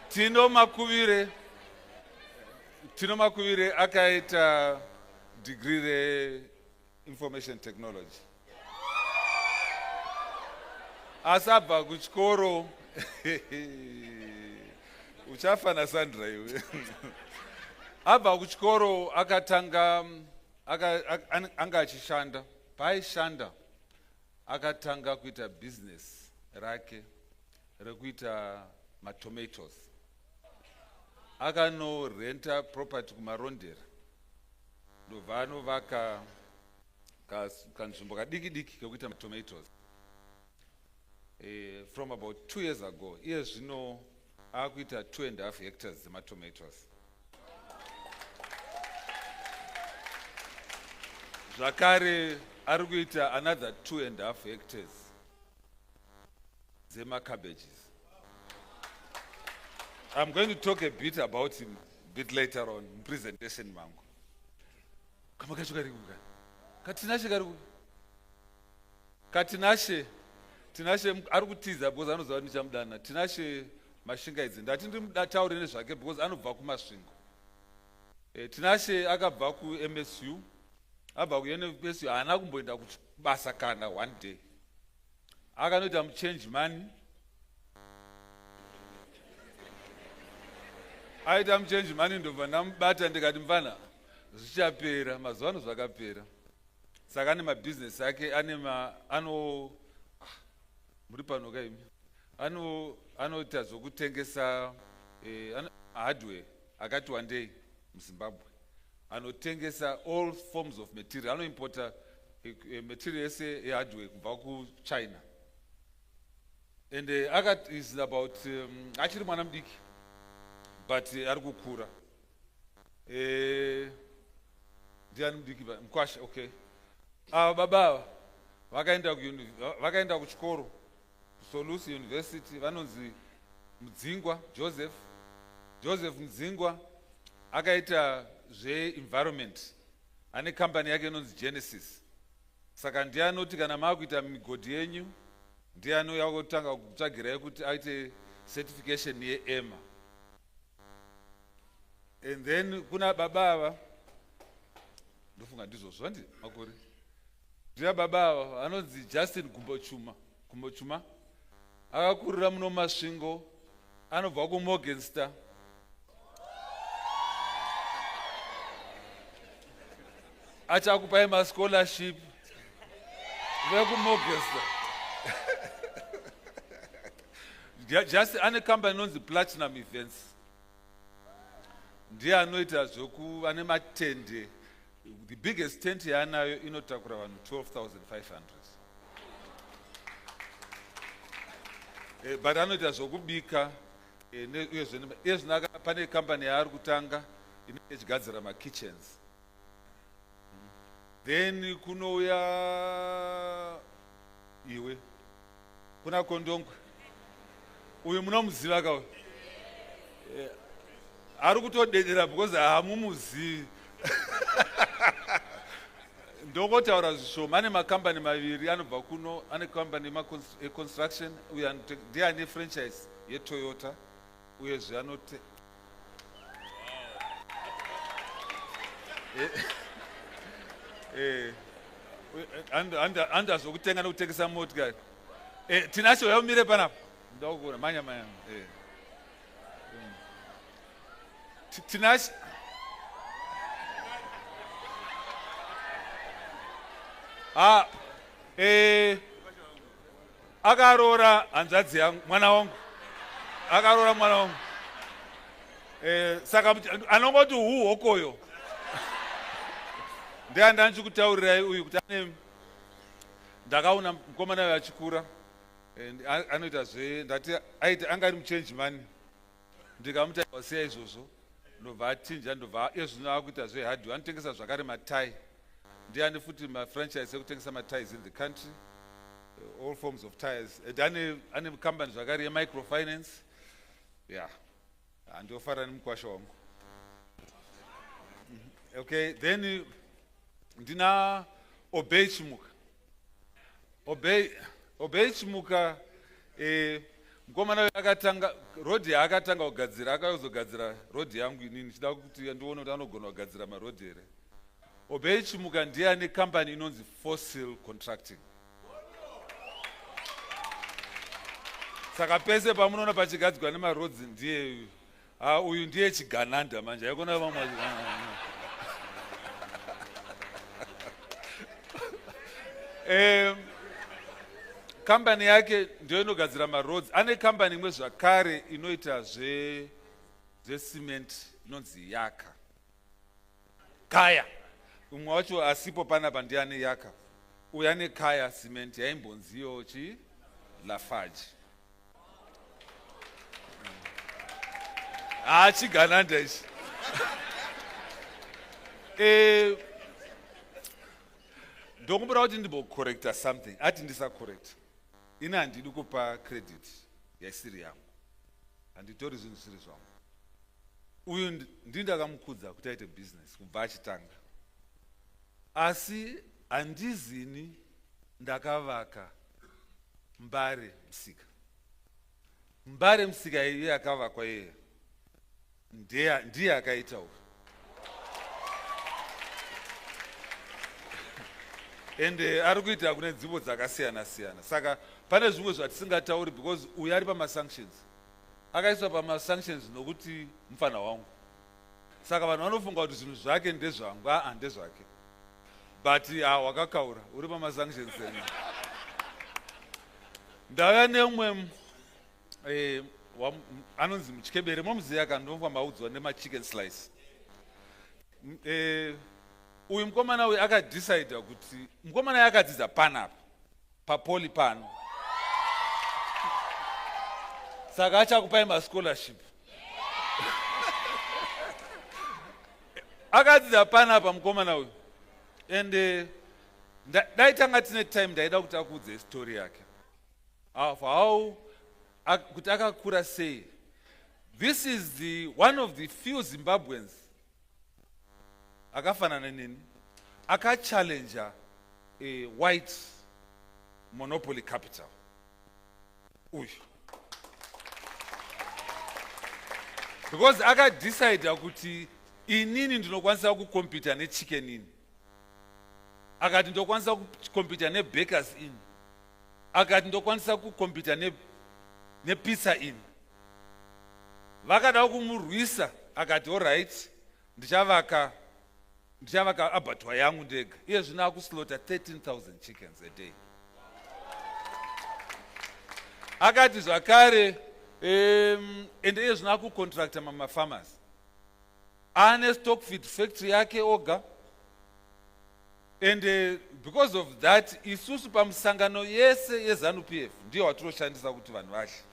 Tino Makuvire akaita degree re information technology. Asabva kuchikoro uchafa na Sandra iwe. Abva kuchikoro akatanga anga achishanda. Paishanda akatanga kuita business rake rekuita tomatoes. Akanorenta property kumarondera. Ndobva anovaka kanzvimbo kadiki kekuita tomatoes. From about 2 years ago, iye zvino akuita 2.5 hectares dzematomatoes. Zvakare ari kuita another 2.5 hectares dzemacabbages. I'm going to talk a bit about him a bit later on in presentation mangu. Kama kachukarikuka. Katinashe kariku. Katinashe ari kutiza because anoziva ndichamudana. Tinashe mashinga idzi. Ndati ndimutaure nezvake because anobva kumasvingo. Tinashe akabva ku-MSU. Abva ku-MSU haana kumboenda kubasa kana one day. Akanoita muchange money. Aita muchange money ndobva ndamubata ndikati mfana zvichapera, mazuva ano zvakapera. Saka ane mabusiness ake muri pano kaimi anoita zvokutengesa hardware akati one day muZimbabwe anotengesa all forms of material, anoimporta material yese yehardware kubva kuChina. And is about achiri mwana mudiki but ari kukura. Ndiani mudiki Mkwashe, okay. Baba vakaenda kuchikoro Solusi University vanonzi Mudzingwa Joseph Mudzingwa akaita zve-environment. Ane company yake inonzi Genesis. Saka ndiye anoti kana maakuita migodhi yenyu ndiye anouya kutanga kutsvagirai kuti aite certification yeEMA. And then kuna baba ava ndofunga ndizvozvo handi makore. Ndiye baba ava anonzi Justin Gumbochuma akakurira muno masvingo, anobva kuMorgenster. Achakupai mascholarship vekuMorgenster. Just ane company inonzi Platinum Events. Ndiye anoita zvoku ane matende. The biggest tent yaanayo inotakura vanhu 12,500. But anoita zvokubika uye zvino pane company yaari kutanga inenge ichigadzira makitchens. Then kunouya iwe kuna Kondongwe uyu munomuziva kauyu ari kutodedera because hamumuzivi. Ndokotaura zvishoma. Ane makambani maviri anobva kuno, ane company construction uye ndiye ane franchise yeToyota uye zvanote andazokutenga nokutengesa motikari. Tinashe yaumire panapa ndakukura manya Tinashe akaroora hanzvadzi yangu, mwana wangu akaroora mwana wangu. Saka anongoti hokoyo ndiye ndanchikutaurirai uyu kuti ndakaona mukomana uyu achikura anoita ndati aiti anga ari muchange money. Ndikamutaura sei izvozvo ndobva achinja, ndobva zvino akuita zvehardware. Anotengesa zvakare matai. Ndiye ane futi mafranchise ekutengesa maties in the country, all forms of tires. Ane company zvakare yemicrofinance. Yeah, andofara nemukwasha wangu. Okay, then ndina Obey Chimuka. Obey Chimuka, mukomana akatanga rodhi yaakatanga kugadzira, akazogadzira rodhi yangu inini, ndichida kuti ndione kuti anogona kugadzira marodhi here. Obey Chimuka ndiye ane company inonzi Fossil Contracting. Saka pese pamunoona pachigadzirwa nemarodzi ndiye uyu ndiye chigananda manje aikona vamwe. Company yake ndio inogadzira maroads. Ane company imwe zvakare inoita cement inonzi Yaka. Kaya. Umwe wacho asipo panapa ndiye ane Yaka. Uyu ane Kaya cement yaimbonziyo Lafarge. Chigananda ichi. Ndokumbura kuti ndimbocorrecta something. Ati ndisacorrect. Ina handidi kupa credit yaisiri yangu. Handitori zvinhu zviri zvangu. Uyu ndindakamukudza kuti aite business kubva achitanga. Asi handizini ndakavaka Mbare Musika. Mbare Musika iye akavakwa iye. Ndiye akaita uyu. Ende ari kuita kune nzvimbo dzakasiyana siyana. Saka pane zvimwe zvatisingatauri because uyu ari pamasanctions. Akaiswa pamasanctions nokuti mufana wangu. Saka vanhu vanofunga kuti zvinhu zvake ndezvangu, ndezvake. But wakakaura uri pamasanctions ene. Ndauya nemumwe anonzi Muchikebere, munomuziva kandomva maudzwa nemachicken slice. Uyu mukomana uyu akadecide kuti mukomana yakadzidza panapa papoli pano. Saka achakupai mascholarship. Akadzidza panapa mukomana uyu. And daitanga tine time ndaida kuti akudze story yake. How kuti akakura sei. This is one of the few Zimbabweans akafanana nini akachallenger a white monopoly capital. Uyu. Because akadecide kuti inini ndinokwanisa kukompita neChicken Inn. Akati ndokwanisa kukompita neBakers Inn. Akati ndokwanisa kukompita nePizza Inn. Vakada kumurwisa akati alright ndichavaka abattoir yangu ndega. Iye zvino akuslaughter 13,000 chickens a day. Akati zvakare ende iye zvino akucontracta mamafarmers. Ane stock feed factory yake oga. And because of that isusu pamusangano yese yeZANU-PF ndiyo watinoshandisa kuti vanhu vashe.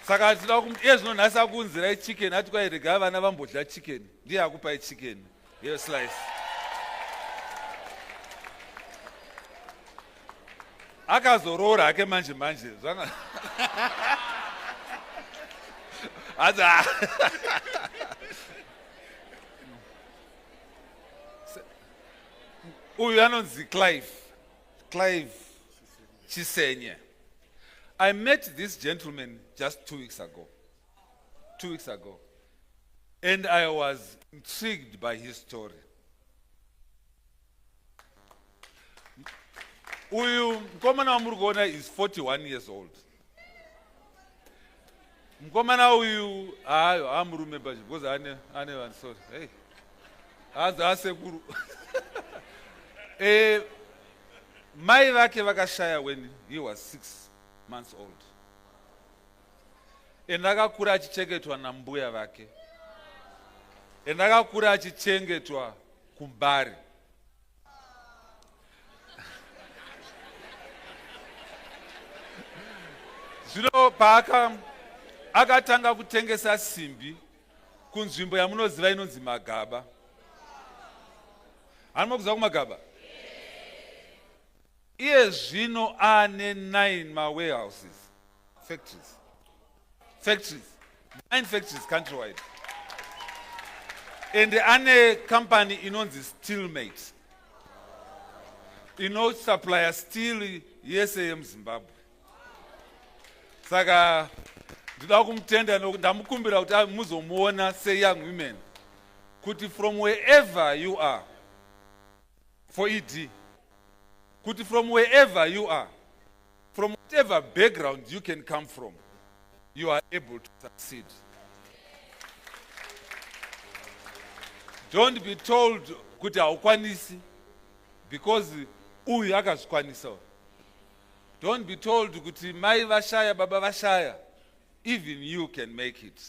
Saka tinoda kuti iye zvino nhasi akunzirai chicken ati kwairega vana vambodya chicken. Ndiye akupai chicken ye slice. Akazorora hake manje zvanga. Adza. Uyu anonzi Clive Chisenye. I met this gentleman just 2 weeks ago. 2 weeks ago. And I was intrigued by his story. Uyu mkomana wa Murugona is 41 years old. Mkomana uyu I'm remember because ane one sorry. Hey. Asekuru. Mai vake vakashaya when he was 6 months old. Akakura achichengetwa nambuya vake. Akakura achichengetwa kuMbare. Zvino akatanga kutengesa simbi kunzvimbo yamunoziva inonzi Magaba. Anokuziva kuMagaba? Iye zvino ane 9 warehouses, factories, 9 factories countrywide. And ane company inonzi Steelmate. Supplier steel yese yemuZimbabwe. Saka ndida kumutenda ndamukumbira kuti muzomuona say young women kuti from wherever you are for ED kuti from wherever you are, from whatever background you can come from, you are able to succeed. Don't be told kuti haukwanisi because uyu akazvikwanisa. Don't be told kuti mai vashaya baba vashaya. Even you can make it.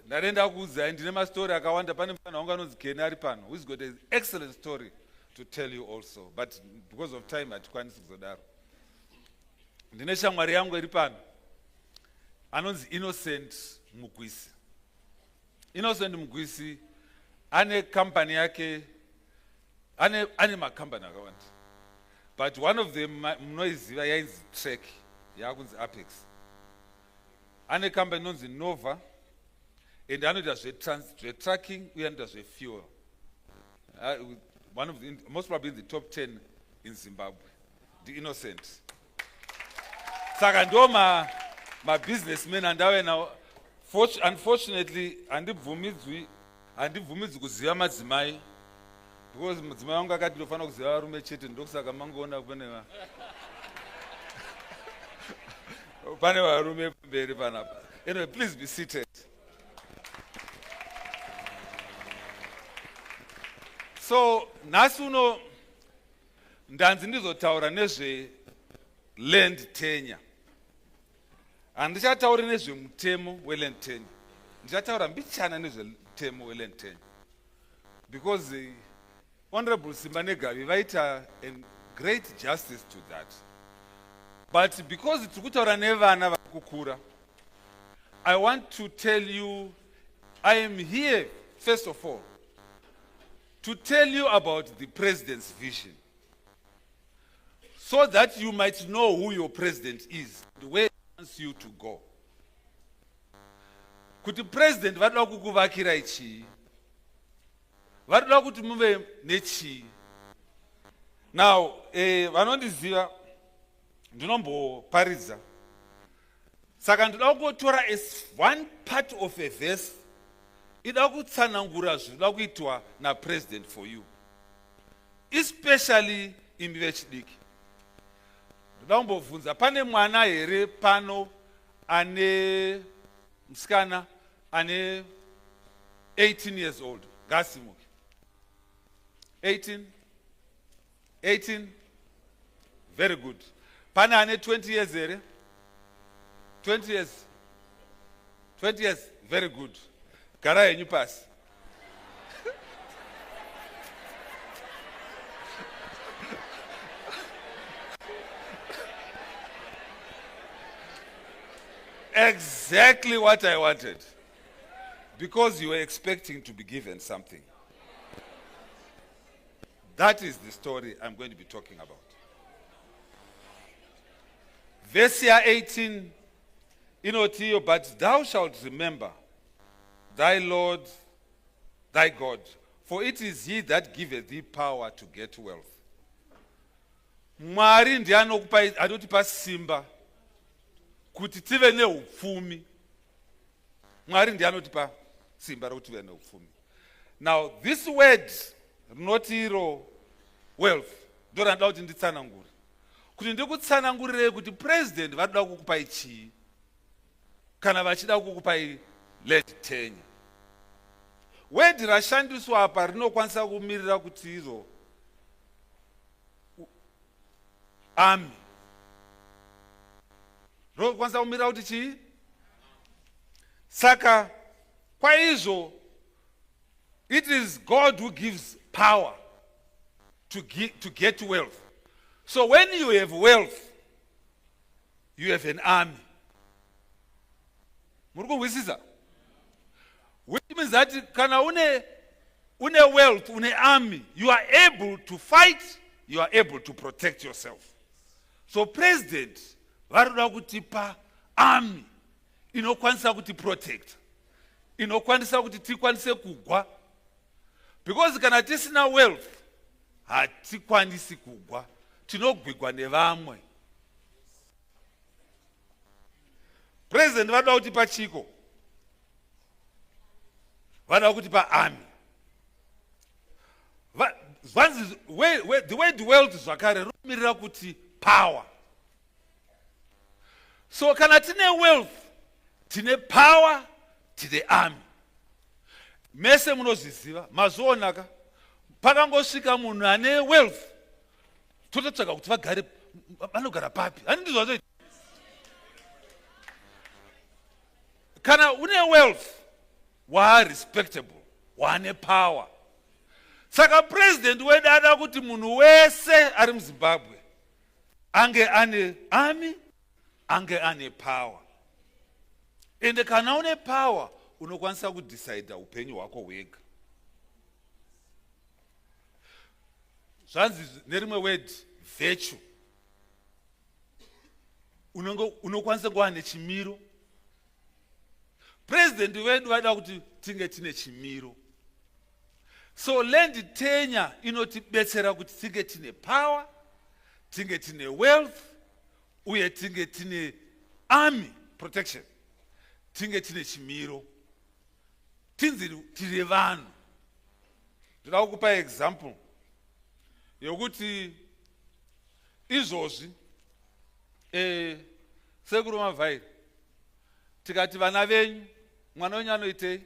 Narenda kuudzai ndine mastori akawanda. Pane mfana wanga anonzi Ken ari pano who's got an excellent story to tell you also, but because of time hatikwanisi kuzodaro. Ndine shamwari yangu iri pano anonzi Innocent Mugwisi. Innocent Mugwisi ane company yake, ane makambani akawanda, but one of them munoiziva yainzi Trek yakunzi Apex. Ane company inonzi Nova and anoita zvetracking uye anoita zvefuel. One of the, most probably in the top 10 in Zimbabwe, the Innocent. Saka ndo ma businessmen andawe now. Unfortunately handibvumidzwi kuziva madzimai because mudzimai wangu akati ndofana kuziva varume chete, ndokusaka mangoona pane varume mberi panapa. Anyway, please be seated. So nhasi uno ndanzi ndizotaura nezve land tenure. Handichatauri nezvemutemo weland tenure. Ndichataura mbichana nezvemutemo weland tenure. Because Honorable Simbanegavi vaita a great justice to that. But because tiri kutaura nevana vari kukura, I want to tell you, I am here, first of all, to tell you about the president's vision, so that you might know who your president is, where he wants you to go. Kuti president vadoda kukuvakirai chii? Vadoda kuti muve nechii? Now, vanondiziva ndinomboparidza. Saka ndoda kungotora as one part of a verse ida kutsanangura zvinoda kuitwa napresident for you, especially imi vechidiki. Ndoda kumbobvunza, pane mwana here pano ane musikana ane 18 years old? Ngasimuke. 18? Very good. Pane ane 20 years here? 20 years? 20 years? Very good. Gara yenyu pasi. Exactly what I wanted. Because you were expecting to be given something. That is the story I'm going to be talking about. Verse 18, Inotiyo, but thou shalt remember thy Lord, thy God, for it is he that giveth thee power to get wealth. Mwari ndiye anotipa simba kuti tive neupfumi. Mwari ndiye anotipa simba rokuti tive neupfumi. Now this word rinotiro wealth ndo randida kuti nditsanangure. Kuti ndikutsanangurirei kuti president vadoda kukupai chii kana vachida kukupai land tenure. Word rashandiswa apa rinokwanisa kumirira kuti iro army. Rinokwanisa kumirira kuti chii? Saka kwaizvo it is God who gives power to get wealth. So when you have wealth, you have an army. Murikuwisisa? Which means that kana une wealth, une army, you are able to fight, you are able to protect yourself. So president varoda kutipa army inokwanisa kuti protect, inokwanisa kuti tikwanise kugwa Because kana tisina wealth, hatikwanisi kugwa, tinogwigwa nevamwe. President vada kutipa chiko, vada kutipa army. The way the world is zvakare rumirira kuti power. So kana tine wealth, tine power, tine army. Mese munozviziva, mazoonaka, pakangosvika munhu ane wealth, tototsvaga kuti vagare, vanogara papi. Handiti zvazoita. Kana une wealth, respectable, wane power. Saka president wedu ada kuti munhu wese ari muZimbabwe ange ane army, ange ane power. Ende kana une power, unokwanisa kudecide upenyu hwako wega. Zvanzi nerimwe word, virtue. Unokwanisa kuva nechimiro. President wedu vada kuti tinge tine chimiro. So land tenure inotibetsera kuti tinge tine power, tinge tine wealth, uye tinge tine army protection, tinge tine chimiro. Tinzi tiri vanhu. Ndoda kukupa example yokuti izvozvi sekuru mavhairi tikati vana venyu mwana wenyu anoitei,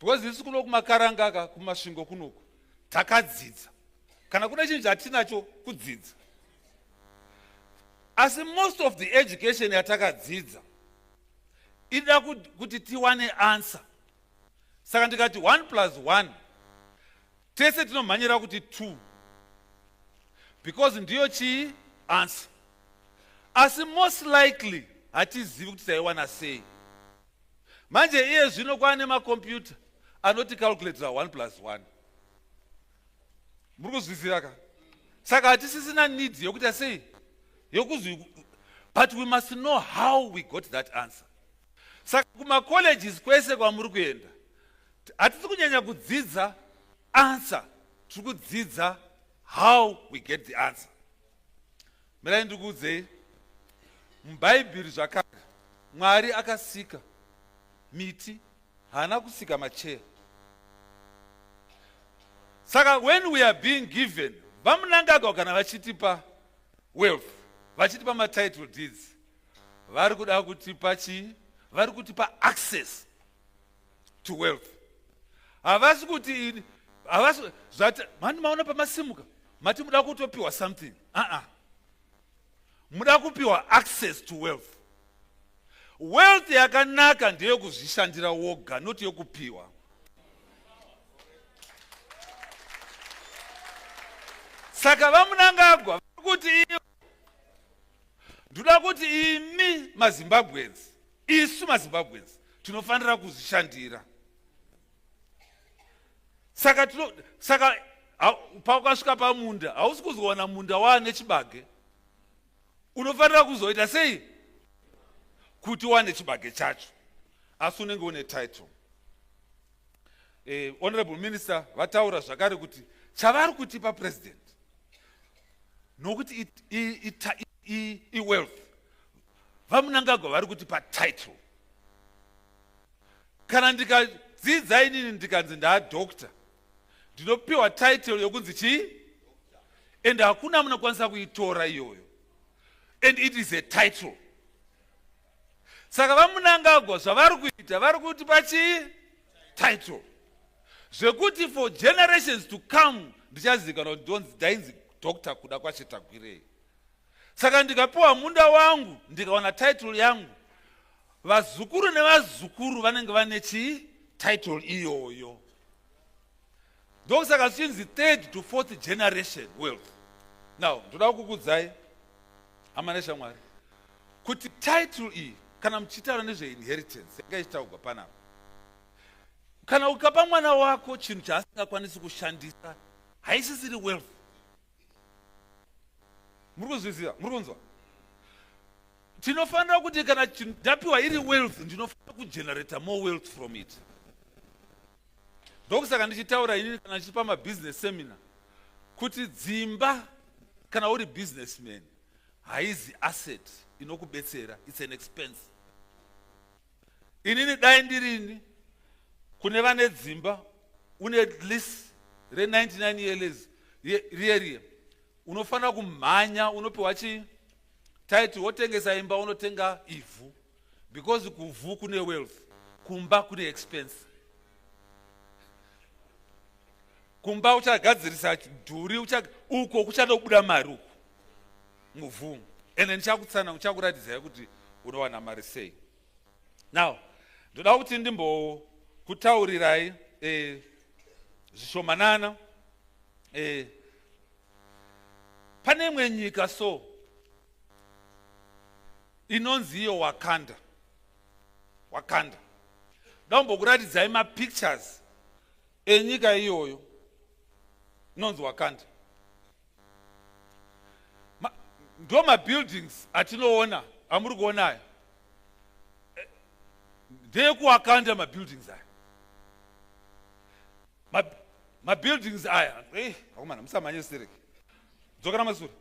because isi kuno kumakaranga aka kumasvingo kunoku takadzidza, kana kuna chinhu chatinacho kudzidza, asi most of the education yatakadzidza ida kuti tiwane answer. Saka ndikati 1 plus 1 tese tinomhanyira kuti 2, because ndiyo chii answer. Asi most likely hatizivi kuti taiwana sei. Manje iye zvino kwane makompyuta anoti calculator 1 plus 1. Muri kuzvizira ka? Saka hatisisina need yokuti sei yokuzvi, but we must know how we got that answer. Saka kuma colleges kwese kwamuri kuenda, hatisi kunyanya kudzidza answer, tiri kudzidza how we get the answer. Mirai ndikuudzei, muBhaibheri zvakare Mwari akasika miti, haana kusika macheya. Saka when we are being given, vamunangagwa kana vachitipa wealth, vachitipa matitle deeds, vari kuda kutipa chii? Vari kutipa access to wealth. Havasi kuti zvati mani maona pamasimuka mati muda kutopiwa something. Muda kupiwa access to wealth. Wealth yakanaka ndiyo kuzvishandira woga, not yokupiwa. Saka vamunangagwa kuti ndoda kuti imi maZimbabweans, isu maZimbabweans tinofanira kuzvishandira. Saka pakasvika pamunda, hausi kuzoona munda wane chibage, unofanira kuzoita sei kuti wane chibage chacho, asi unenge une title. Honorable Minister vataura zvakare kuti chavari kutipa president nokuti wealth, vamunangagwa vari kutipa title. Kana ndikadzidza inini ndikanzi ndaadoctor, ndinopiwa title yokunzi chii? And hakuna munokwanisa kuitora iyoyo. And it is a title. Saka vamunangagwa zvavari kuita, vari kutipa chii? Title. Zvekuti for generations to come, ndichazikanwa kuti ndainzi Dr. Kudakwashe Tagwirei. Saka ndikapiwa munda wangu, ndikaona title yangu, vazukuru nevazukuru vanenge vane chii? Title iyoyo. Donc saka chinzi 3rd to 4th generation wealth. Now, ndoda kukudzai amanesha Mwari kuti title iyi kana muchitaura nezveinheritance yakaitaurwa panapa, kana ukapa mwana wako chinhu chaasingakwanisi kushandisa, haisisiri wealth. Muri kuzviziva? Muri kunzwa? Tinofanira kuti kana ndapiwa iri wealth, ndinofanira kugenerate more wealth from it. ndokusaka ndichitaura inini kana ndichipa mabusiness seminar kuti dzimba kana uri businessman haizi asset inokubetsera, it's an expense. Inini dai ndirini kune vane dzimba une lease re 99 years riye unofana kumhanya, unopiwa chi title wotengesa imba unotenga ivhu, because kuvhu kune wealth, kumba kune expense. Kumba uchagadzirisa dhuri uko kuchatobuda mari uko muvhu, ende ndichakutsana uchakuratidzai kuti unowana mari sei. Now ndoda kuti ndimbokutaurirai zvishomanana. Pane imwe nyika so inonzi iyo Wakanda. Ndoda kumbokuratidzai mapictures enyika iyoyo inonzi Wakanda. Ndo mabuildings atinoona amuri kuonayo ndekuwakanda mabuildings aya. Mabuildings aya akomana musamanye sereke dzokana masura.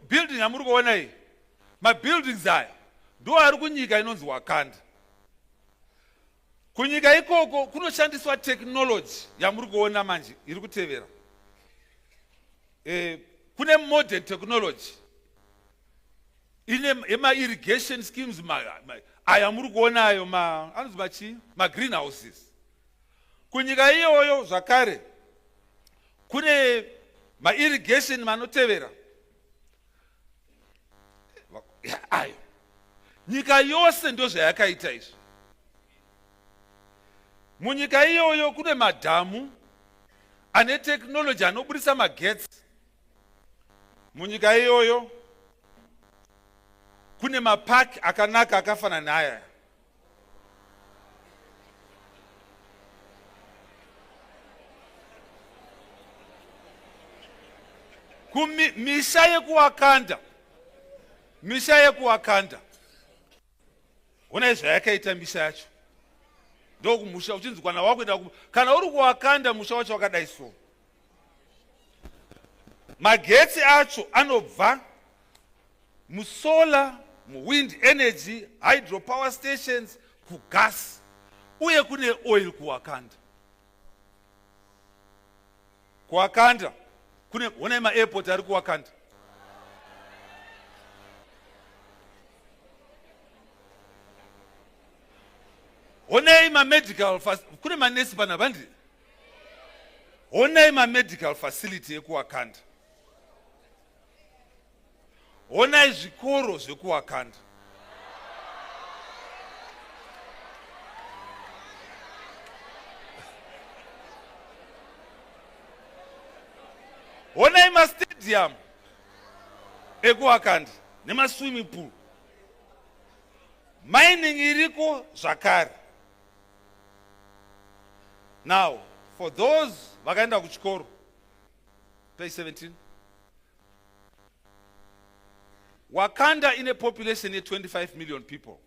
Building amuri kuona iyi, mabuildings aya ndo ari kunyika inonzi Wakanda. Kunyika ikoko kunoshandiswa technology yamuri kuona manje iri kutevera. Kune modern technology ine irrigation schemes aya muri kuona ayo anozwi greenhouses. Kunyika iyoyo zvakare kune irrigation manotevera ayo. Nyika yose ndo zvayakaita izvi. Munyika iyoyo kune madhamu ane technology anobudisa magetsi. Munyika iyoyo kune mapaki akanaka akafanana naya. Misha yekuwakanda ona zvayakaita misha yacho ndokumusha uchinzi kana wakuenda kana uri kuwakanda musha wacho wakadai so. Magetsi acho anobva musolar, wind energy, hydropower stations, kugas, uye kune oil kuwakanda. Kuwakanda kune ona airport ari kuwakanda. Onei medical kune manesi pana bandi. Onei medical facility ekuwakanda. Onai zvikoro zvekuwakanda. Onai stadium ekuwakanda nema swimming pool. Mining iriko zvakare. Now, for those vakaenda kuchikoro, page 17. Wakanda in a population of 25 million people.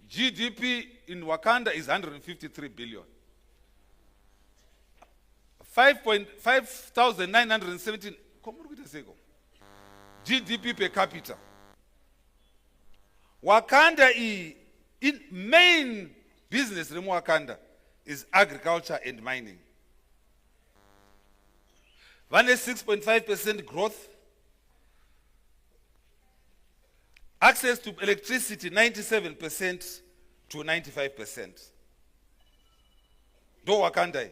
GDP in Wakanda is 153 billion. 5,917 GDP per capita. Wakanda in main business in Wakanda is agriculture and mining. 6.5% growth. Access to electricity 97% to 95%. Do Wakanda.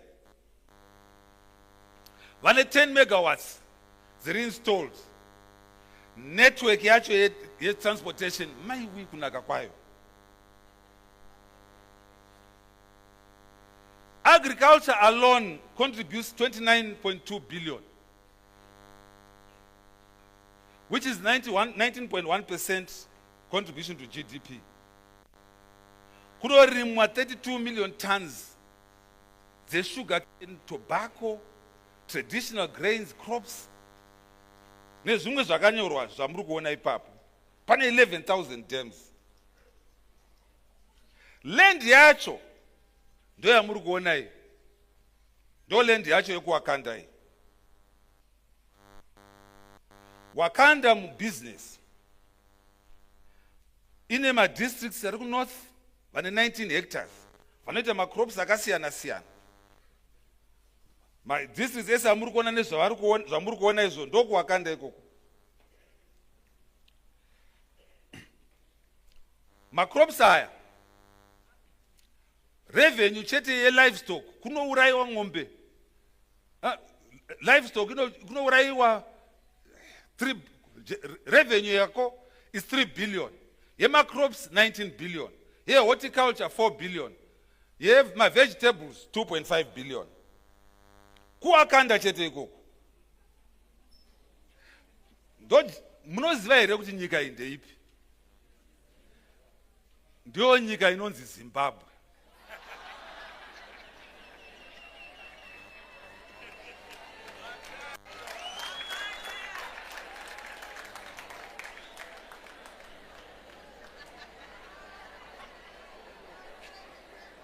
10 megawatts ziri installed. Network yacho ye transportation maiwi kunaka kwayo. Agriculture alone contributes 29.2 billion, which is 19.1% contribution to GDP. Kunorimwa 32 million tons the sugar cane, tobacco, traditional grains, crops. Nezvimwe zvakanyorwa zvamuri kuona ipapo. Pane 11,000 dams Land yacho ndo yamuri kuona iyi. Ndo land yacho yekuwakanda iyi. Wakanda mu business ine ma districts ari ku north vane 19 hectares vanoita ma crops akasiyana siyana. Ma districts ese amuri kuona nezvamuri kuona izvo ndo kuwakanda ikoko. Ma crops aya revenue chete ye livestock kunouraiwa ng'ombe. Livestock kunouraiwa revenue yako is 3 billion. Yema crops 19 billion. Ye horticulture 4 billion. Ye ma vegetables 2.5 billion. Kuwakanda chete ikoko. Ndo munoziva here kuti nyika iyi ndeipi? Ndio nyika inonzi Zimbabwe.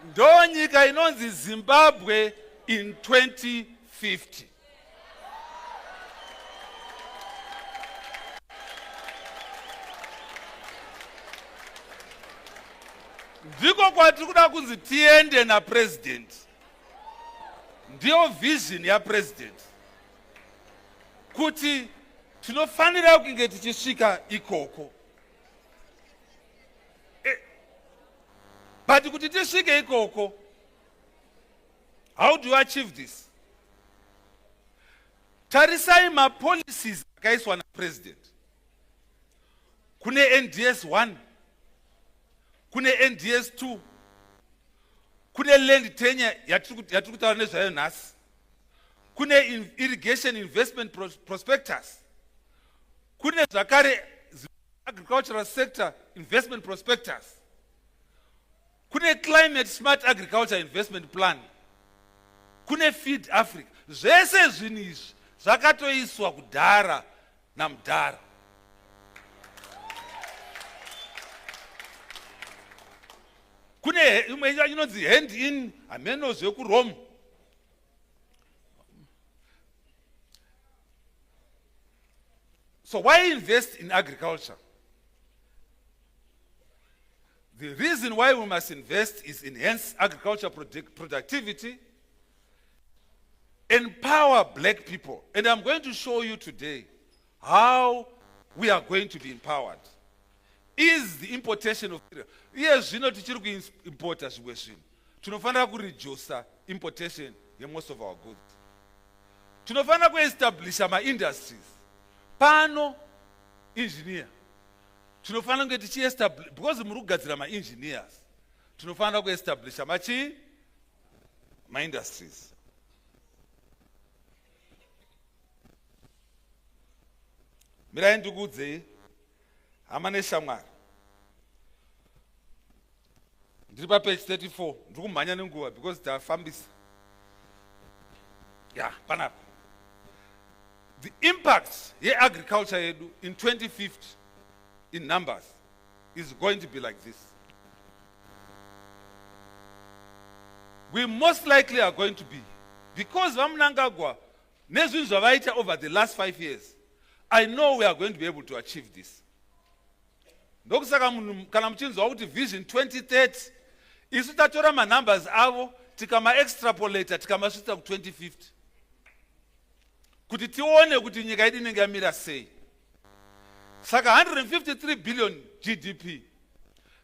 Ndo nyika inonzi Zimbabwe in 2050. Ndiko kwatiri kuda kunzi tiende na president. Ndiyo vision ya president. Kuti tinofanira kunge tichisvika ikoko. But kuti tisvike ikoko, how do you achieve this? Tarisai ma policies akaiswa na president. Kune NDS 1, kune NDS 2, kune land tenure yatukutaura nezvayo nhasi, kune irrigation investment prospectus, kune zvakare agricultural sector investment prospectus, kune climate smart agriculture investment plan, kune feed Africa. Zvese zvinhu izvi zvakatoiswa kudhara namudhara. Kune imwe inonzi hand in amenos yekurome. So why invest in agriculture? The reason why we must invest is enhance agriculture productivity, empower black people. And I'm going to show you today how we are going to be empowered. Is the importation of yes, you know, tichiri kuimporta zvimwe zvinhu. Tinofanira kureduce importation of most of our goods. Tinofanira kuestablisha ma-industries. Pano engineer. Tinofanira kunge tichiestablish, because muri kugadzira ma-engineers. Tinofanira kuestablisha ma-industries. Mirai ndikuudzei hama neshamwari. Ndiri page 34 ndiri kumhanya nenguva because tafambisa. Yeah, panapa. The impact ye-agriculture yedu in 2050 in numbers is going to be like this. We most likely are going to be, because vamunangagwa nezvinhu zvavaita over the last 5 years, I know we are going to be able to achieve this. Ndokusaka kana muchinzwa kuti vision 2030 isu tatora ma-numbers avo tikama-extrapolata tikamasvitsa ku 2050 kuti tione kuti nyika yedu inenge yamira sei. Saka 153 billion GDP,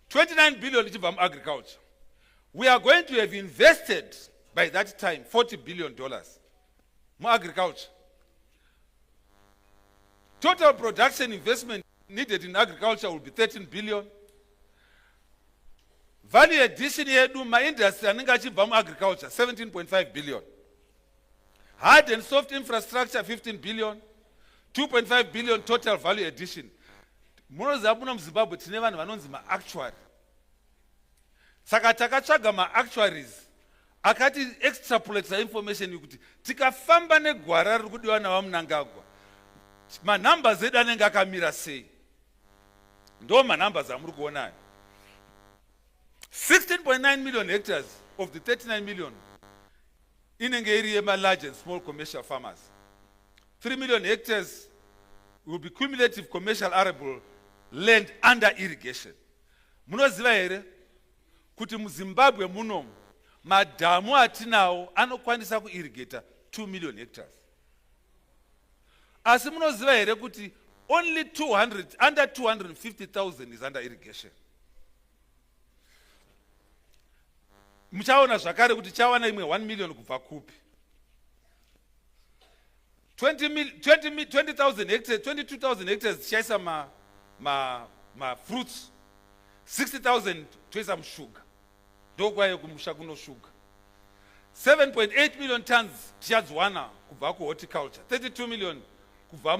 29 billion ichibva mu-agriculture. We are going to have invested by that time $40 billion mu-agriculture. Total production investment needed in agriculture will be 13 billion. Value addition yedu ma-industry anenge achibva mu-agriculture 17.5 billion. Hard and soft infrastructure 15 billion. 2.5 billion total value addition. Munoziva muno muZimbabwe tine vanhu vanonzi ma-actuary. Saka takatsvaga ma-actuaries akati extrapolate information yokuti tikafamba negwara riri kudiwa navamunangagwa ma-numbers edu anenge akamira sei. Ndo ma-numbers amuri kuona. 16.9 million hectares of the 39 million inenge iri large and small commercial farmers. 3 million hectares will be cumulative commercial arable land under irrigation. Munoziva here kuti muZimbabwe muno madhamu atinawo anokwanisa kuirrigata 2 million hectares. Asi munoziva here kuti only under 250,000 is under irrigation. Muchaona zvakare kuti chawana imwe 1 million kubva kupi. 20,000 hectares, 22,000 hectares tichaisa ma fruits, 60,000 toisa sugar. Ndokwayo kumusha kuno sugar. 7.8 million tons tichadzwana kubva horticulture, 32 million kubva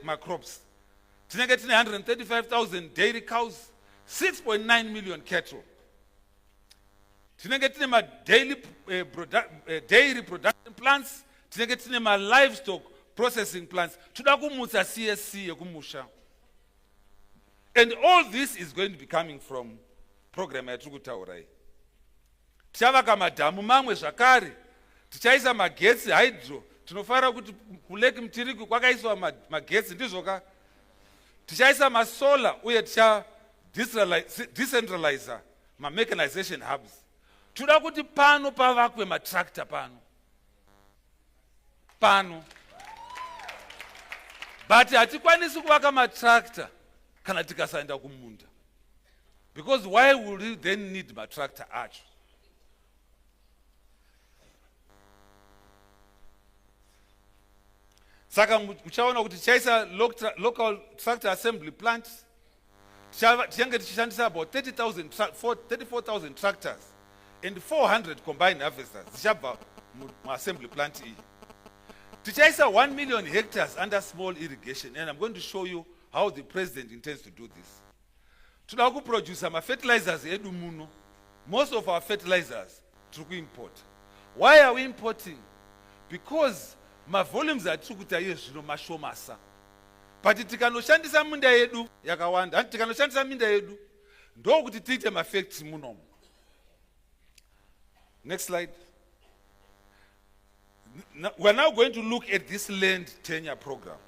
ma crops. Tinenge tine 135,000 dairy cows, 6.9 million cattle. Tinenge tine ma dairy production plants, tinenge tine ma livestock processing plants. Toda kumutsa CSC yekumusha. And all this is going to be coming from program ya Tagwirei. Tichavaka madhamu mamwe zvakare, tichaisa magetsi hydro, tinofara kuti kuleki Mtiriku kwakaiswa magetsi ndizvoka. Tichaisa masolar uye ticha decentralizer ma mechanization hubs. Toda kuti pano pavakwe matractor pano. But hatikwanisi kuvaka matractor kana tikasaenda kumunda. Because why would you then need matractor acho? Saka muchaona kuti tichaisa local tractor assembly plants. Tichenge tichishandisa about 34,000 tractors and 400 combined harvesters. Zichabva mu assembly plant iyi. Tichaisa 1 million hectares under small irrigation, and I'm going to show you how the president intends to do this. Toda kuproduce ma fertilizers edu muno. Most of our fertilizers tiri import. Why are we importing? Because ma volumes are tikuita zvino mashomasa. But tikanoshandisa minda yedu yakawanda, tikanoshandisa minda yedu ndokuti tiite ma factory muno. Next slide. We're now going to look at this land tenure program.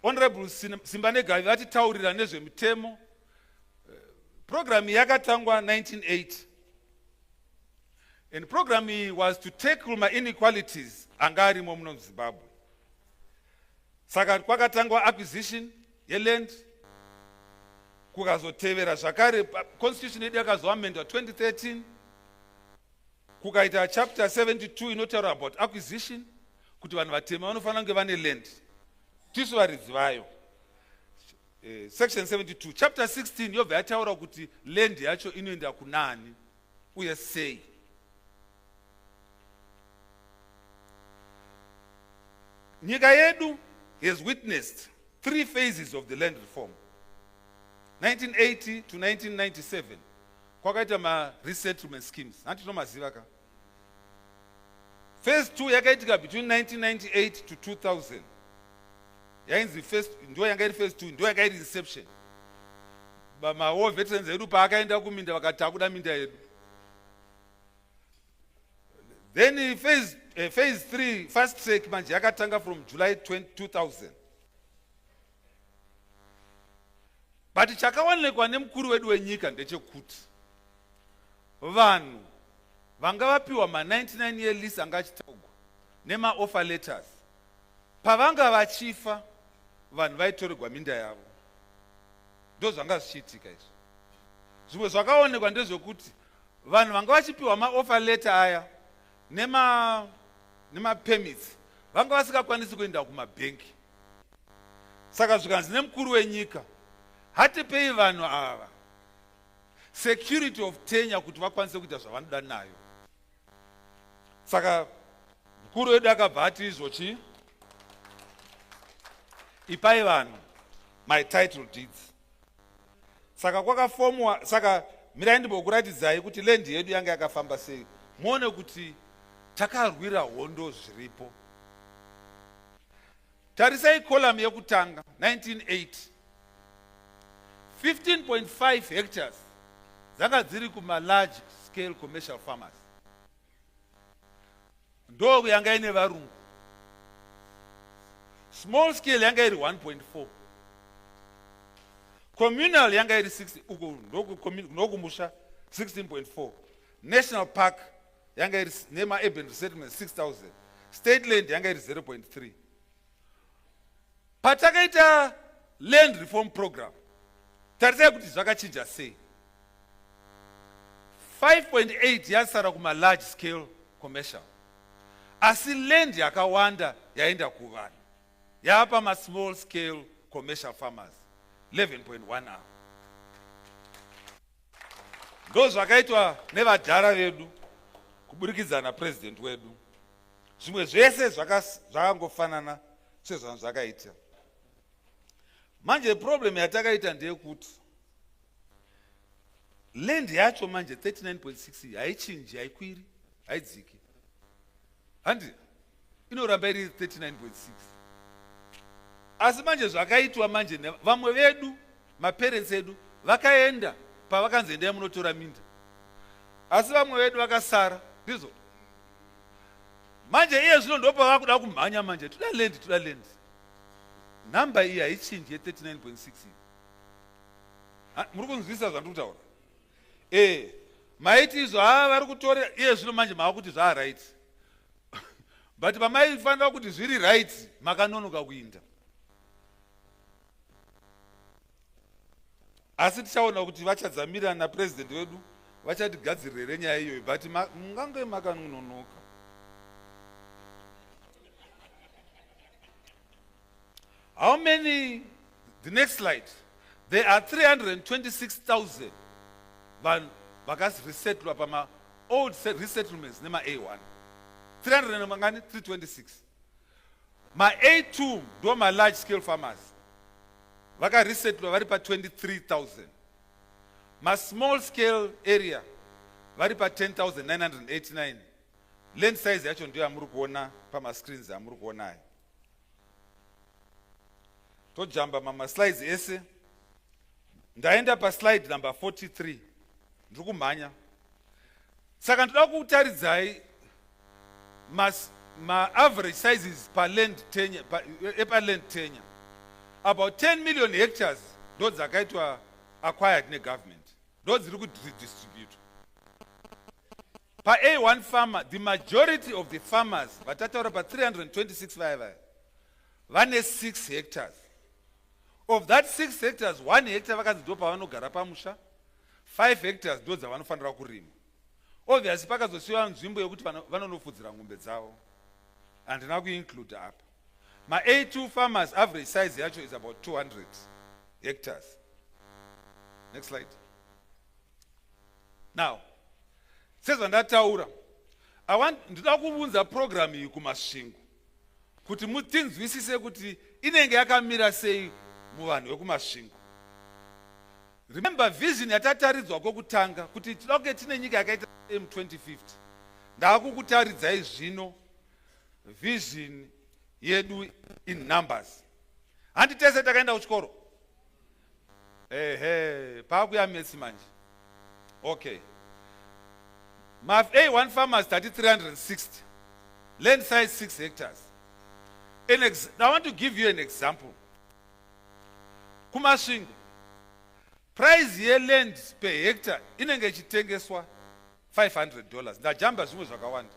Honorable Simbane Gavi vatitaurira nezvemitemo. Program yakatangwa 1980. And program was to tackle my inequalities angari muno Zimbabwe. Saka kwakatangwa acquisition yeland, kukazotevera zvakare constitution yedu yakazoamendwa 2013. Kukaita chapter 72 inotaura about acquisition, kuti vanhu vatema vanofanira kunge vane land. Tisu varizivayo. Section 72. Chapter 16 yobva yataura kuti land yacho inoenda kunani uye sei. Nyika yedu has witnessed 3 phases of the land reform. 1980 to 1997. Kwakaita ma resettlement schemes. Antinomaziva ka. Phase 2 yakaitika between 1998 to 2000. Yainzi first ndo yanga phase 2 ndo yanga inception. Ma war veterans edu paakaenda kuminda vakatakuda minda yedu. Then phase 3 fast track manje yakatanga from July 2000. But chakaonekwa nemukuru wedu wenyika ndechekuti vanhu vanga vapiwa ma 99 year lease anga achitagwa nema offer letters pavanga vachifa vanhu vaitorerwa minda yavo. Ndo zvanga zvichiitika izvo. Zvimwe zvakaonekwa ndezvekuti vanhu vanga vachipiwa ma offer letter aya nema permits vanga vasingakwanisi kuenda kumabhenki. Saka zvikanzi nemukuru wenyika hatipei vanhu ava security of tenure kuti vakwanise kuita zvavanoda nayo. Saka mukuru wedu akabva ati izvochi ipai vanhu my title deeds. Saka kwakafomwa, saka mirai ndimbokuratidzai kuti land yedu yanga yakafamba sei. Muone kuti takarwira hondo zviripo. Tarisai column yekutanga 1980. 15.5 hectares dzanga dziri kuma-large scale commercial farmers. Ndo yanga ine varungu. Small scale yanga iri 1.4. Communal yanga iri 60, nokumusha 16.4. National park yanga iri nema urban resettlement 6,000. State land yanga iri 0.3. Patakaita land reform program. Tarisai kuti zvakachinja sei. 5.8 yasara kuma large scale commercial. Asi land yakawanda yaenda kuvanhu. Yapa ma small scale commercial farmers 11.1 hour. Ndo zvakaitwa nevadhara vedu kuburikidza napresident wedu. Zvimwe zvese zvakangofanana sezvanhu zvakaita. Manje problem yatakaita ndeyekuti land yacho manje 39.6 haichinji, haikwiri, haidziki. Handi inoramba iri 39.6. Asi manje zvakaitwa manje vamwe vedu, maparents edu vakaenda pavakanzoenda munotora minda. Asi vamwe vedu vakasara, ndizvo. Manje iye zvino ndopa vakuda kumhanya manje, toda land. Namba iyi haichinji ye 39.6. Muri kunzwisisa zvandiri kutaura? Maiti izvo vari kutora iye zvino manje mavakuti zvaa right. But pamaifanira kuti zviri right makanonoka kuinda. Asi tichaona kuti vachadzamira napresident wedu vachatigadzirire nyaya iyoyo, but mungange makanonoka. How many? The next slide. There are 326,000 vakas resettled pama old resettlements nema A1. 326. Ma A2 do ma large scale farmers. Vaka resettled vari pa 23,000. Ma small scale area vari pa 10,989. Land size yacho ndio amuri kuona pama screens amuri kuona. Tojamba mama slides ese. Ndaenda pa slide number 43. Ndiri kumhanya. Saka ndoda kutaridzai ma average sizes per land tenure, per land tenure. About 10 million hectares ndo dzakaitwa acquired ne-government. Ndo dziri kudistribute. Pa A1 farmer, the majority of the farmers vatataura pa 326 vane 6 hectares. Of that 6 hectares, 1 hectare vakanzi ndo pavanogara pamusha, 5 hectares ndo dzavanofanira kurima. Obviously pakazosiwa nzvimbo yekuti vanonofudzira ngombe dzavo. Handina kuinclude apa. My A2 farmers average size yacho is about 200 hectares. Next slide. Now, sezvandataura, ndinoda kuvunza program iyi kumasvingo kuti mutinzwisise kuti inenge yakamira sei muvanhu vekumasvingo. Remember vision yatataridzwa kwokutanga kuti tidoke tine nyika yakaita M2050. Ndakukutaridzai zvino vision yedu in numbers. Handitese takaenda kuchikoro. Pakuya metsi manje. Okay. Ma A1 farmers 360. Land size 6 hectares. I want to give you an example. Kumasvingo. Price ye land per hectare inenge ichitengeswa $500. Ndajamba zvimwe zvakawanda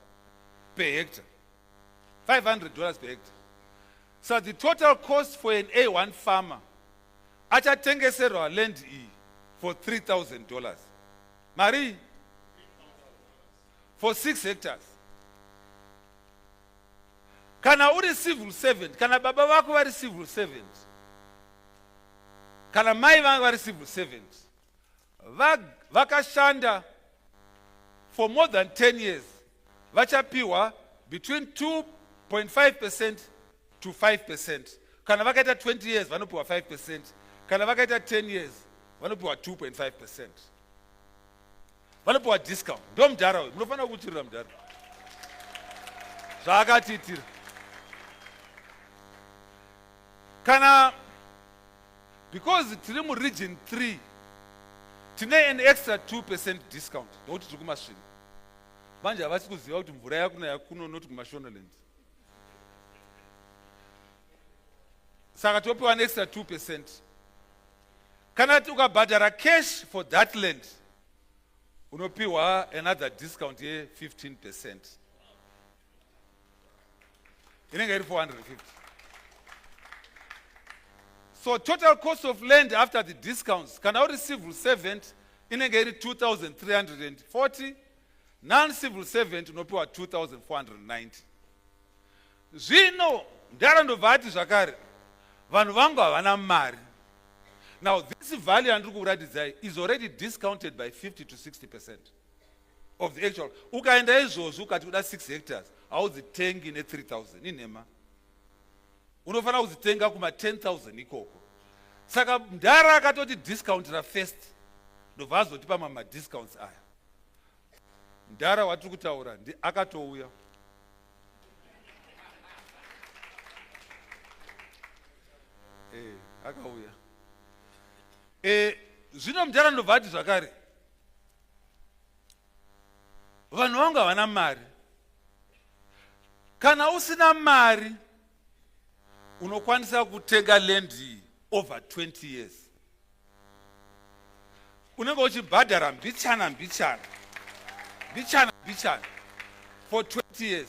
per hectare. $500 per hectare. So the total cost for an A1 farmer achatengeserwa land E for $3,000. Marie, for 6 hectares. Kana uri civil servant, kana baba vako vari civil servant, kana mai vangu vari civil servant, vakashanda for more than 10 years, vachapiwa between 2.5% to 5%. Kana vakaita 20 years, vanopiwa 5%. Kana vakaita 10 years, vanopiwa 2.5%. Vanopiwa discount. Ndo mudhara uyu, munofanira kuchirira mudhara. Zvakatiitira. Kana, because tiri mu region 3, tine an extra 2% discount ndokuti tiri kumasvingo manje havasi kuziva kuti mvura yakunaya kuno noti kumashonaland saka topiwa an extra 2%. Kana ukabhadhara cash for that land unopiwa another discount ye 15%. Inenge iri 450. So total cost of land after the discounts, kana uri civil servant inenge iri 2,340, non-civil servant unopiwa 2,490. Zvino ndarandobva ati zvakare vanhu vangu havana mari. Now this value andiri kuratidzai is already discounted by 50 to 60% of the actual. Ukaenda izvozvo ukati kuda 6 hectares haudzitengi ne3,000 inhema, unofanira kudzitenga kuma 10,000 ikoko. Saka Mdara akatoti discountira first ndobva azotipa mama discounts aya. Mdara watiri kutaura akatouya. Akauya. Zvino Mdara ndobva ati zvakare vanhu vangu havana mari. Kana usina mari unokwanisa kutenga land over 20 years. Unenge uchibhadhara mbichana for 20 years.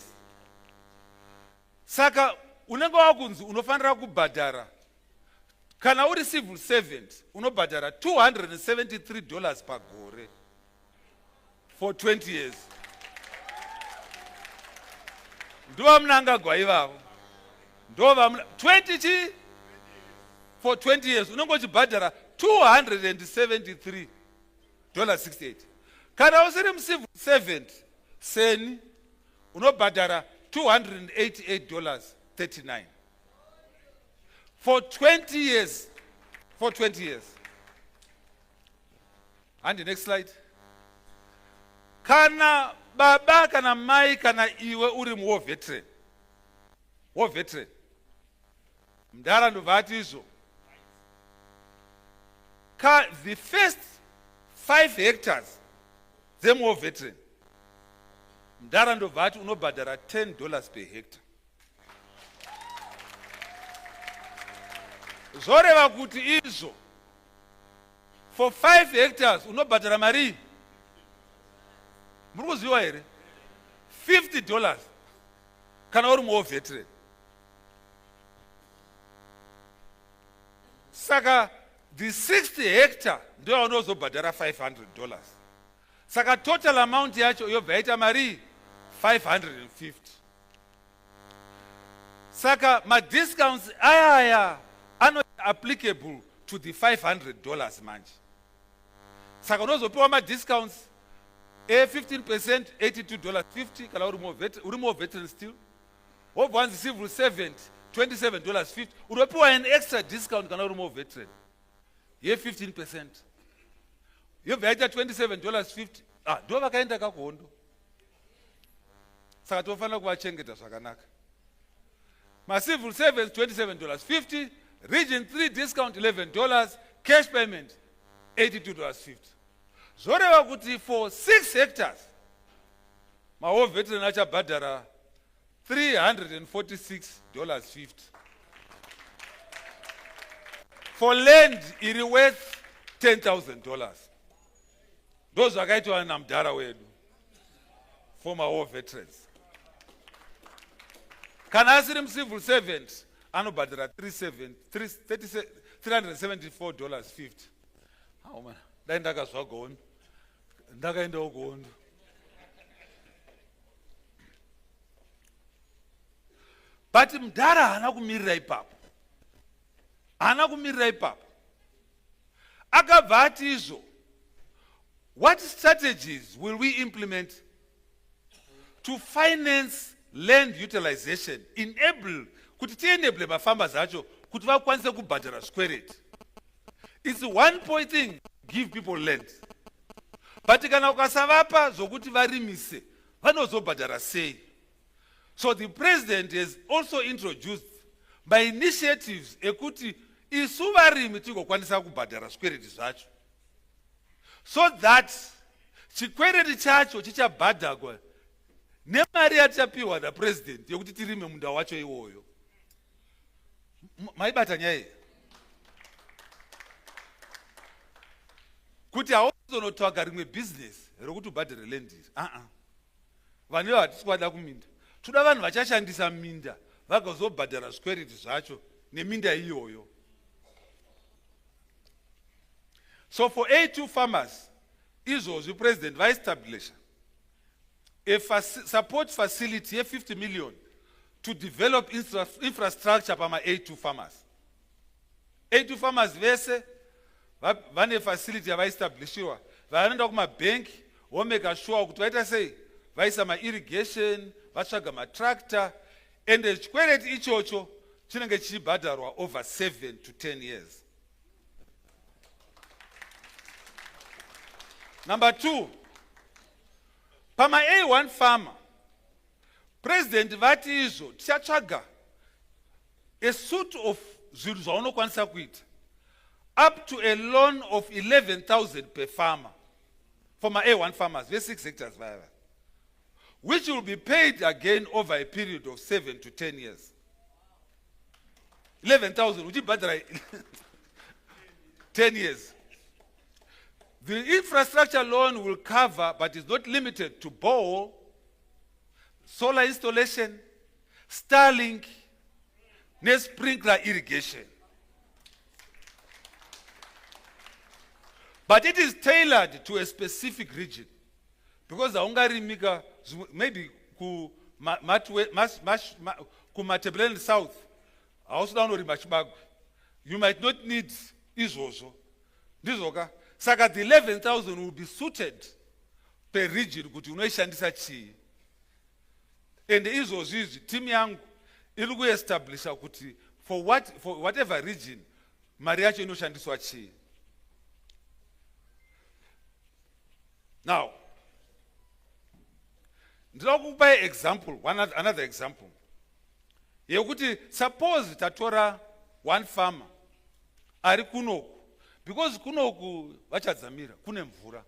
Saka unenge wakunzi unofanira kubhadhara. Kana uri civil servant unobhadhara $273 pagore for 20 years. Ndova munangagwa ivavo. Ndova 20 for 20 years unenge uchibhadhara $273.68. Kana usiri civil servant seni unobhadhara $288.39 for 20 years. For 20 years. And the next slide. Kana baba kana mai kana iwe uri war veteran. War veteran. Mdara ndobva ati izvo. The first 5 hectares them war veteran. Mdara ndobva ati unobhadhara $10 per hectare. Zoreva kuti izvo for 5 hectares unobhadhara mari muri kuziva here $50 kana uri war veteran. Saka the 60 hectare ndio yaunozobhadhara $500. Saka total amount yacho yobva yaita mari 550. Saka madiscounts aya are applicable to the $500 manje. Saka unozopiwa madiscounts 15% $82.50 kana uri more veteran still. Wobva wanzi civil servant $27.50 unopiwa an extra discount kana uri more veteran ye 15%. Yobva yaita $27.50. Ndo vakaenda kakuhondo. Saka tofanira kuvachengeta zvakanaka. Ma-civil servants $27.50, region 3 discount $11, cash payment $82.50. Zoreva kuti for 6 hectares ma-war veteran achabhadhara $346.50 for land iri worth $10,000. Those zvakaitwa naMdara wedu for ma-war veterans. Kana asiri civil servant anobhadhara $374.50. Man, dai ndakazva gondo ndakaendawo gondo. But Mdara haana kumirira ipapo. Akabva ati izvo, what strategies will we implement to finance land utilization, enable kuti tienable mafambers acho kuti vakwanise kubhadhara squareit. It's one point thing, give people land. But kana ukasavapa zokuti varimise, vanozobhadhara sei. So the president has also introduced by initiatives ekuti isu varimi tigokwanisa kubhadhara squareit zvacho. so that chikwereti chacho chichabhadhagwa nemari yatichapiwa napresident yekuti tirime munda wacho iwoyo. Maibata nyaya iyi kuti hauzonotsvaga rimwe business rokuti ubhadhare land iri. Vanhu hatisi kwada kuminda, toda vanhu vachashandisa minda vagozobhadhara zvikwereti zvacho neminda iyoyo. So for A2 farmers, izvozvi president vaestablisha a support facility of 50 million to develop infrastructure pama A2 farmers. A2 farmers vese vane facility yavaestablishiwa, vanoenda kumabhenki vomeka sure kuti vaita sei vaisa ma-irrigation, vatsvaga matractor, and chikwereti ichocho chinenge chichibhadharwa over 7 to 10 years. Number 2, pama A1 farmer, president vati izvo tichatsvaga a suit of zvinhu zvaunokwanisa kuita up to a loan of 11,000 per farmer for my A1 farmers, we 6 hectares, which will be paid again over a period of 7 to 10 years. 11,000, which is better 10 years. The infrastructure loan will cover, but is not limited to borehole, solar installation, Starlink, and sprinkler irrigation. But it is tailored to a specific region. Because the maybe Matebelen South, you might not need Izozo. Saka the 11,000 will be suited per region. And Izozo is team young, it will establish for whatever region, Mariachi no Shandiswachi. Now, by example, another example. Suppose tatora one farmer, ari kunoku, because kunoku vachadzamira kune mvura.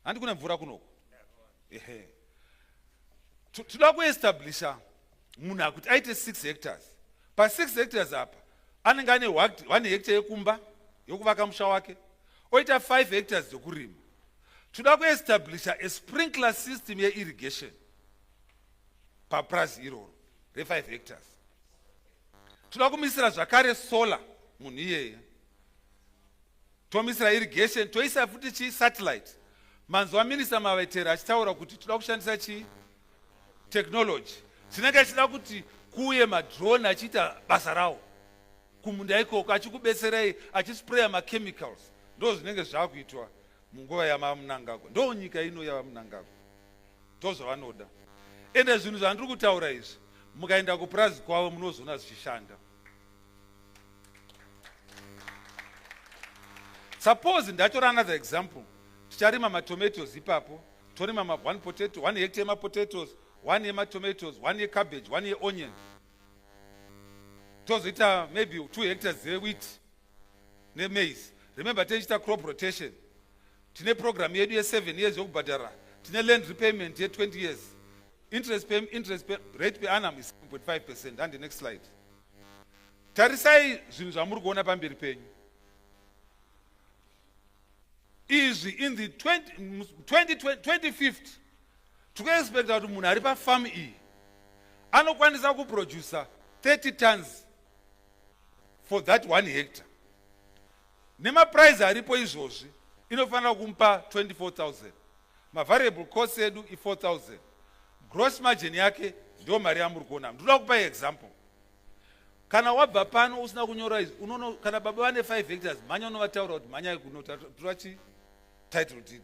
Handi kune mvura kunoku. Ehe. Toda kuestablisha munhu akuti aite 6 hectares. Pa 6 hectares apa, anenge ane 1 hectare yekumba, yokuvaka musha wake, oita 5 hectares yokurima. Toda kuestablisha a sprinkler system ye irrigation pa price iroro re 5 hectares. Toda kumisira zvakare solar munhu iyeye. Tomisira irrigation, toisa futi chi satellite. Manzwa minister Mavetera achitaura kuti toda kushandisa chi technology. Tinenge chida kuti kuye madrone achita basa rawo. Kumunda ikoko achikubetserai achispraya ma-chemicals. Ndo zvinenge zvakuitwa munguva yamamunangagwa. Ndo nyika ino yavamunangagwa. Ndozvavanoda. Ende zvinhu zvandiri kutaura izvi, mukaenda kupurazi kwavo munozona zvichishanda. Suppose ndatora another example. Ticharima ma-tomatoes ipapo. Torima one potato, 1 hectare ma-potatoes, 1 year tomatoes, 1 year cabbage, 1 year onion. Tozoita maybe 2 hectares wheat ne maize. Remember, tichita crop rotation. Tine program yedu 7 years yokubhadhara. Tine land repayment ye 20 years. Interest rate per annum is 7.5%. And the next slide. Tarisai zvinhu zvamuri kuona pamberi penyu. Is in the 2050 tokuexpect kuti munhu ari pafarm iyi anokwanisa kuproducer 30 tons for that 1 hectare. Nemaprice aripo izvozvi inofanira kumupa 24,000. Ma-variable cost edu i4,000. Gross margin yake ndio mari yamuri kuona. Ndoda kupa example. Kana wabva pano usina kunyora izvi, unono kana baba vane 5 hectares, manya unovataura kuti manya kunotora chi title deed.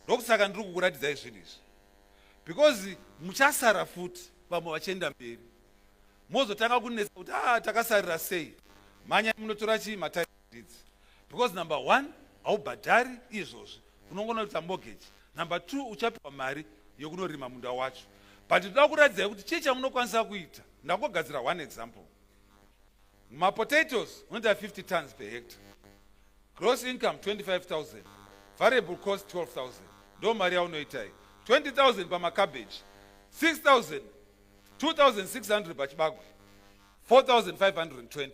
Ndokusaka ndiri kukuratidzai zvinhu izvi. Because muchasara futi vamwe vachienda mberi. Mozotanga kunetsa kuti takasarira sei. Manya munotora chi ma title deeds. Because number 1, haubhadhari izvozvi. Unongona kuita mortgage. Number 2, uchapiwa mari yokunorima munda wacho. But ndoda kuratidzai kuti chii chamunokwanisa kuita. Ndakugadzira 1 example. Ma potatoes unoita 50 tons per hectare. Gross income 25,000. variable cost 12,000. Ndo mari yaunoitai. 20,000 pamacabbage, 6,000, 2,600 pachibagwe, 4,520.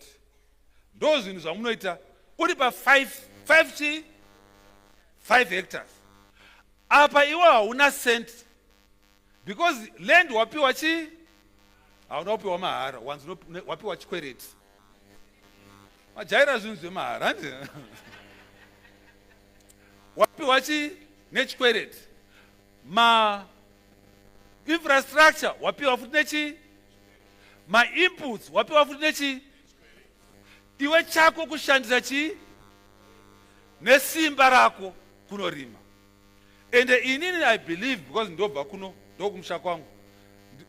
Ndo zvinhu zvamunoita uri pa 5 hectares. Apa iwe hauna cent, because land wapiwa chi hauna wapiwa mahara, wanzi wapiwa chikwereti. Majaira zvinhu zvemahara ndi wapiwa chi nechikwereti. Ma infrastructure wapiwa futi nechi, ma inputs wapiwa futi nechi. Iwe chako kushandisa chi nesimba rako kunorima. And inini I believe, because ndobva kuno ndokumusha kwangu,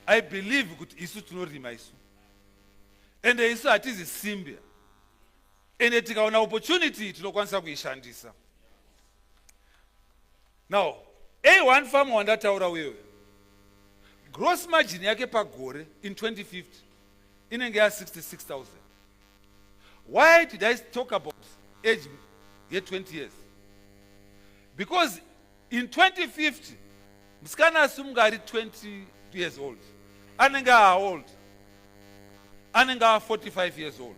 I believe kuti isu tinorima isu, and isu hatizi simba, and tikaona opportunity tinokwanisa kuishandisa. Now A1 farm wandataura wewe, gross margin yake pagore in 2050 inenge ya 66,000. Why did I talk about age yet 20 years? Because in 2050, msikana asumgari 20 years old, anenga old, anenga 45 years old.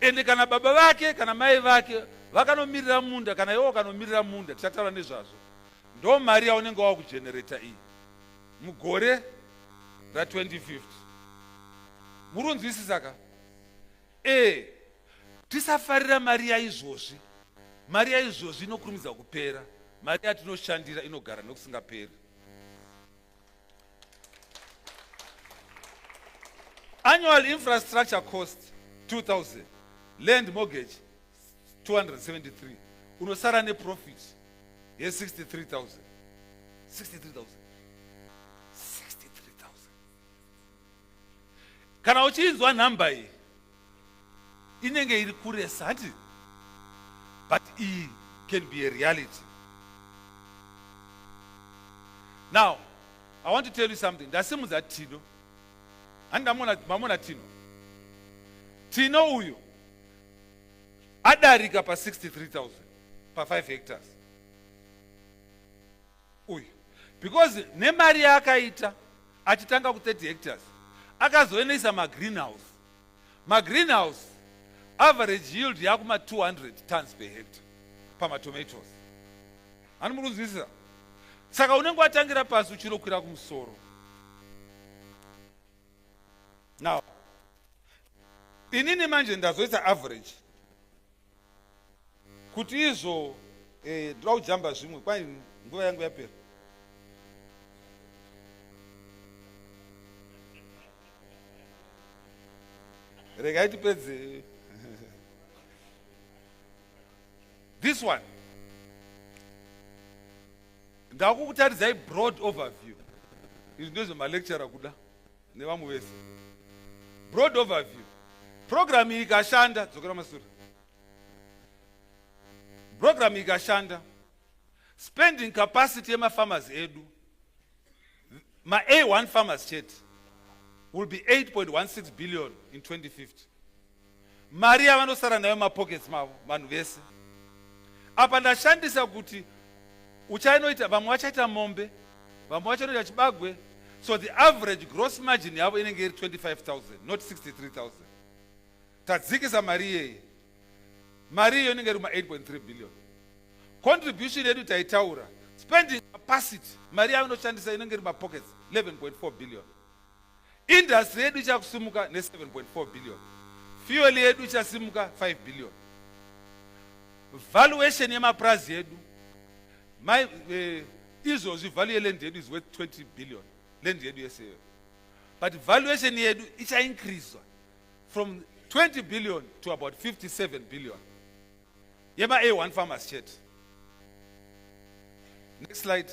Ende kana baba vake, kana mai vake, vakanomirira munda, kana iwo kanomiririra munda, tichataura nezvazvo. Ndo mari yaunenge wakugenerator iyi mugore ra 2050. Murunzwisisa ka? Tisafarira mari yaizvozvi. Mari yaizvozvi inokurumidza kupera. Mari yatinoshandira inogara nokusingaperi. Annual infrastructure cost 2,000. Land mortgage 273. Unosara neprofit ye 63,000. 63,000. Kana uchinzwa namba iyi inenge iri kuresa hati, but it can be a reality. Now I want to tell you something. Ndasimudza Tino, mamona Tino uyu adarika pa 63,000 pa 5 hectares uyu, because nemari yakaita achitanga ku 30 hectares akazoendesa ma-greenhouse. Ma-greenhouse average yield yakuma 200 tons per hectare pamatomatoes. Ani murunzwisisa? Saka unenge watangira pasi uchirokwira kumusoro. Now inini manje ndazoita average kuti izvo ndoda kujamba zvimwe, kwai nguva yangu yapera. Regai tipedze. This one ndakukutaridzai broad overview. Izvi ndizvo malecturer kuda nevamwe vese. Broad overview. Program ikashanda, dzokera masure. Program ikashanda, spending capacity yemafarmers edu, ma A1 farmers chete, will be 8.16 billion in 2050. Mari yavanosara nayo mapockets mavo vanhu vese. Apa ndashandisa kuti uchainoita, vamwe vachaita mombe, vamwe vachainoita chibagwe, so the average gross margin yavo inenge iri 25,000, not 63,000. Tadzikisa mari iyeye. Mari iyo inenge iri 8.3 billion. Contribution yedu taitaura, spending capacity, mari yavanoshandisa inenge iri mapockets 11.4 billion. Industry yedu ichakusumuka ne 7.4 billion. Fuel yedu ichasimuka 5 billion. Valuation yemaprazi yedu, izvozvi value yeland yedu is worth 20 billion. Land yedu yese. But valuation yedu icha increase from 20 billion to about 57 billion. Yema A1 farmers chat. Next slide.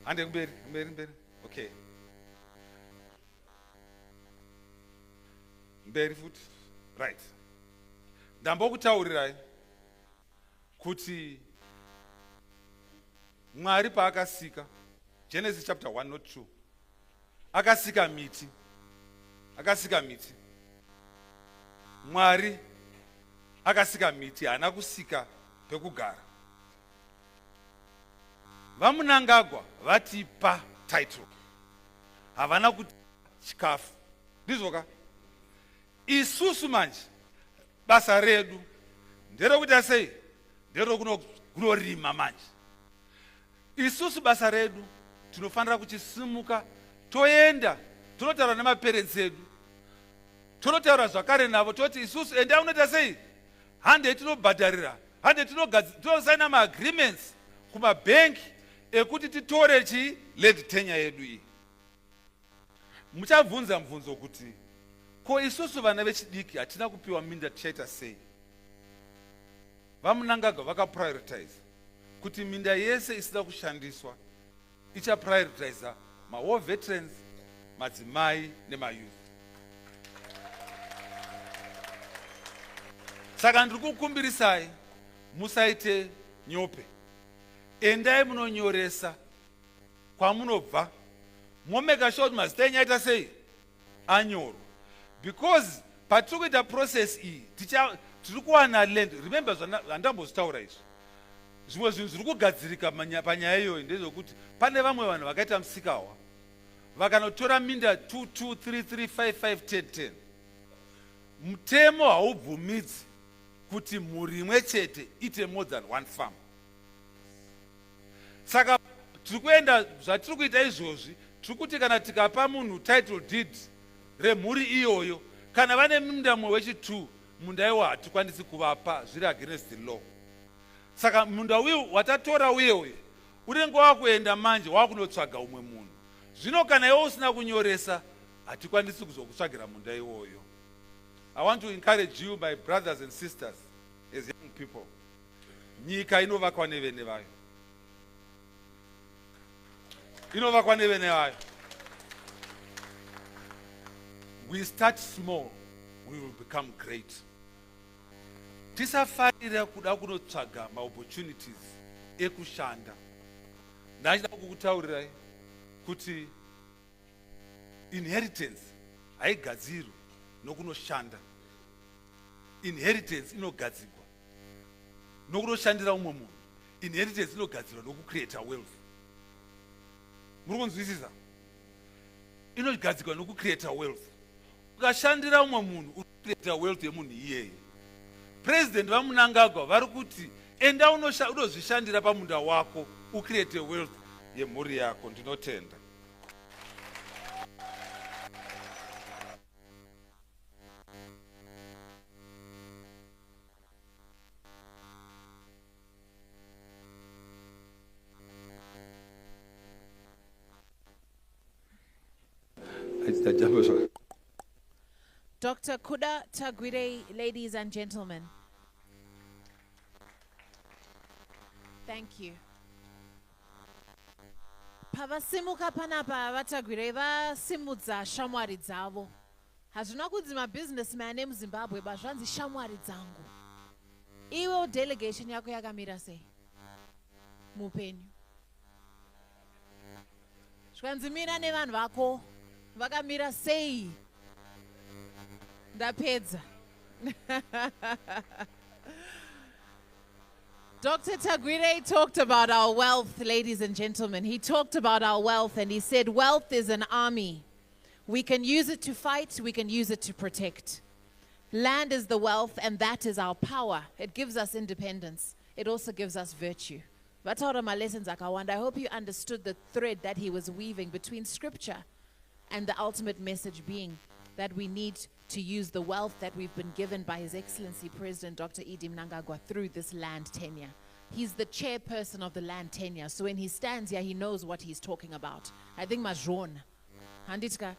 And okay. Barefoot. Right. Ndambokutaurirai kuti Mwari paakasika, Genesis chapter 1 not 2, akasika miti. Mwari akasika miti haana kusika pekugara. VaMunangagwa vatipa title, havana kuti chikafu. Ndizvoka? Isusu manje basa redu nderekuti asei, nderokunorima manje. Isusu basa redu tinofanira kuchisimuka, toenda tonotaura nemaparents edu, tonotaura zvakare navo, toti isusu enda unoita sei, hande tinobhadharira, hande tinosaina maagreements kumabhengi ekuti titore land tenure yedu iyi. Muchabvunza mubvunzo kuti ko isusu vana vechidiki hatina kupiwa minda tichaita sei? VaMunangagwa vakaprioritize kuti minda yese isida kushandiswa ichaprioritiza war veterans, madzimai nemayouth. Saka ndiri kukumbirisai musaite nyope, endai munonyoresa kwamunobva, momeka sure kuti mazita enyu aita sei, anyorwa. Because patiri kuita process iyi tiri kuwana land. Remember zvandambozitaura izvi, zvimwe zvinhu zviri kugadzirika panyaya iyoyi ndezvokuti pane vamwe vanhu vakaita musikawa vakanotora minda 2, 2, 3, 3, 5, 5, 10, 10. Mutemo haubvumidzi kuti mhuri imwe chete ite more than one farm. Saka tiri kuenda zvatiri kuita izvozvi, tiri kuti kana tikapa munhu title deed remhuri iyoyo, kana vane munda mumwe wechi2, munda iwo hatikwanisi kuvapa, zviri against the law. Saka munda uyu watatora uye unenge wakuenda manje wakunotsvaga umwe munhu. Zvino kana iwe usina kunyoresa, hatikwanisi kuzokutsvagira munda iwoyo. I want to encourage you, my brothers and sisters, as young people. Nyika inovakwa nevene vayo. Inovakwa nevene vayo. We start small, we will become great. Tisafarira kuda kunotsvaga maopportunities ekushanda. Ndachida kukutaurirai kuti inheritance haigadzirwi nokunoshanda. Inheritance inogadzirwa nokunoshandira umwe munhu. Inheritance inogadzirwa nokucreata wealth. Muri kunzwisisa? Inogadzirwa nokucreata wealth. Ukashandira umwe munhu ucreata wealth yemunhu iyeye. President VaMunangagwa vari kuti enda unozvishandira pamunda wako ucreate wealth yemhuri yako. Ndinotenda. Dr. Kudakwashe, ladies and gentlemen. Thank you. Pavasimuka panapa vaTagwirei vasimudza shamwari dzavo. Hazvina kunzi mabusinessman emuZimbabwe bazvanzi shamwari dzangu. Iwe delegation yako yakamira sei mupenyu? Zvanzi mina nevanhu vako vakamira sei? Ndapedza. Dr. Tagwirei talked about our wealth, ladies and gentlemen. He talked about our wealth and he said wealth is an army. We can use it to fight, we can use it to protect. Land is the wealth and that is our power. It gives us independence. It also gives us virtue. Vataura my lessons akawanda. I hope you understood the thread that he was weaving between scripture and the ultimate message being that we need to use the wealth that we've been given by His Excellency President Dr. Mnangagwa through this land tenure. He's the chairperson of the land tenure, so when he stands here, he knows what he's talking about. I think Majon, Handitka,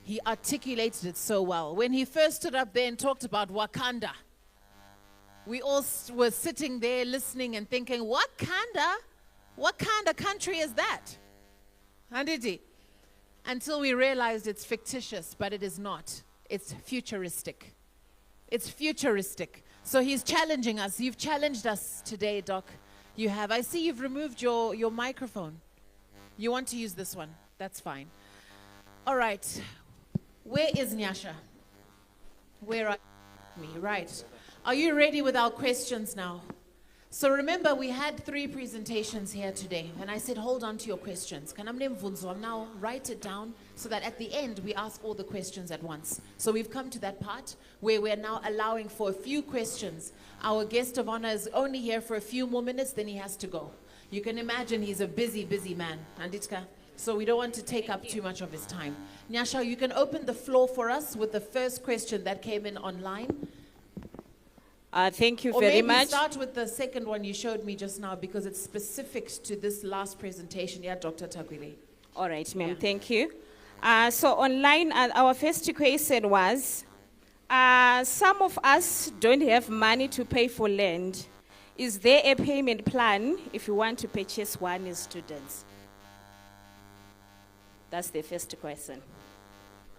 he articulated it so well. When he first stood up there and talked about Wakanda, we all were sitting there listening and thinking, Wakanda? What kind of country is that? Handiti. Until we realized it's fictitious, but it is not. It's futuristic. It's futuristic. So he's challenging us. You've challenged us today, Doc. You have. I see you've removed your microphone. You want to use this one. That's fine. All right. Where is Nyasha? Where are me? Right. Are you ready with our questions now? So remember, we had 3 presentations here today, and I said, hold on to your questions. Now write it down so that at the end, we ask all the questions at once. So we've come to that part where we're now allowing for a few questions. Our guest of honor is only here for a few more minutes, then he has to go. You can imagine he's a busy, busy man. Anditka. So we don't want to take up too much of his time. Nyasha, you can open the floor for us with the first question that came in online. Thank you Or very maybe much. start with the second one you showed me just now because it's specific to this last presentation. Yeah, Dr. Tagwirei. All right, ma'am, Yeah. thank you. So online, our first question was, some of us don't have money to pay for land. Is there a payment plan if you want to purchase one as students? That's the first question.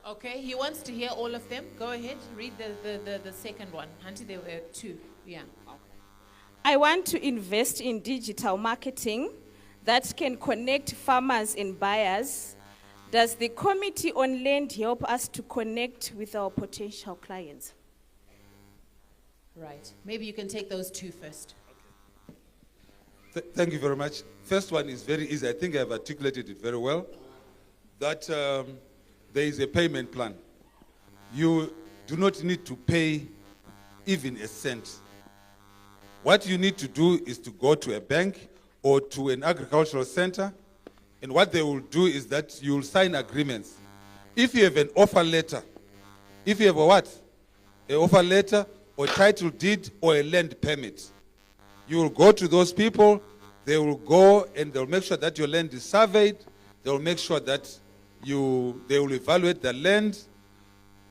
Okay, he wants to hear all of them. Go ahead, read the second one. Auntie, there were 2. Yeah. I want to invest in digital marketing that can connect farmers and buyers. Does the Committee on Land help us to connect with our potential clients? Right. Maybe you can take those 2 first. Thank you very much. First one is very easy. I think I've articulated it very well. That there is a payment plan. You do not need to pay even a cent. What you need to do is to go to a bank or to an agricultural center, and what they will do is that you will sign agreements. If you have an offer letter, if you have a what? An offer letter or title deed or a land permit, you will go to those people, they will go and they'll make sure that your land is surveyed, they'll make sure that they will evaluate the land.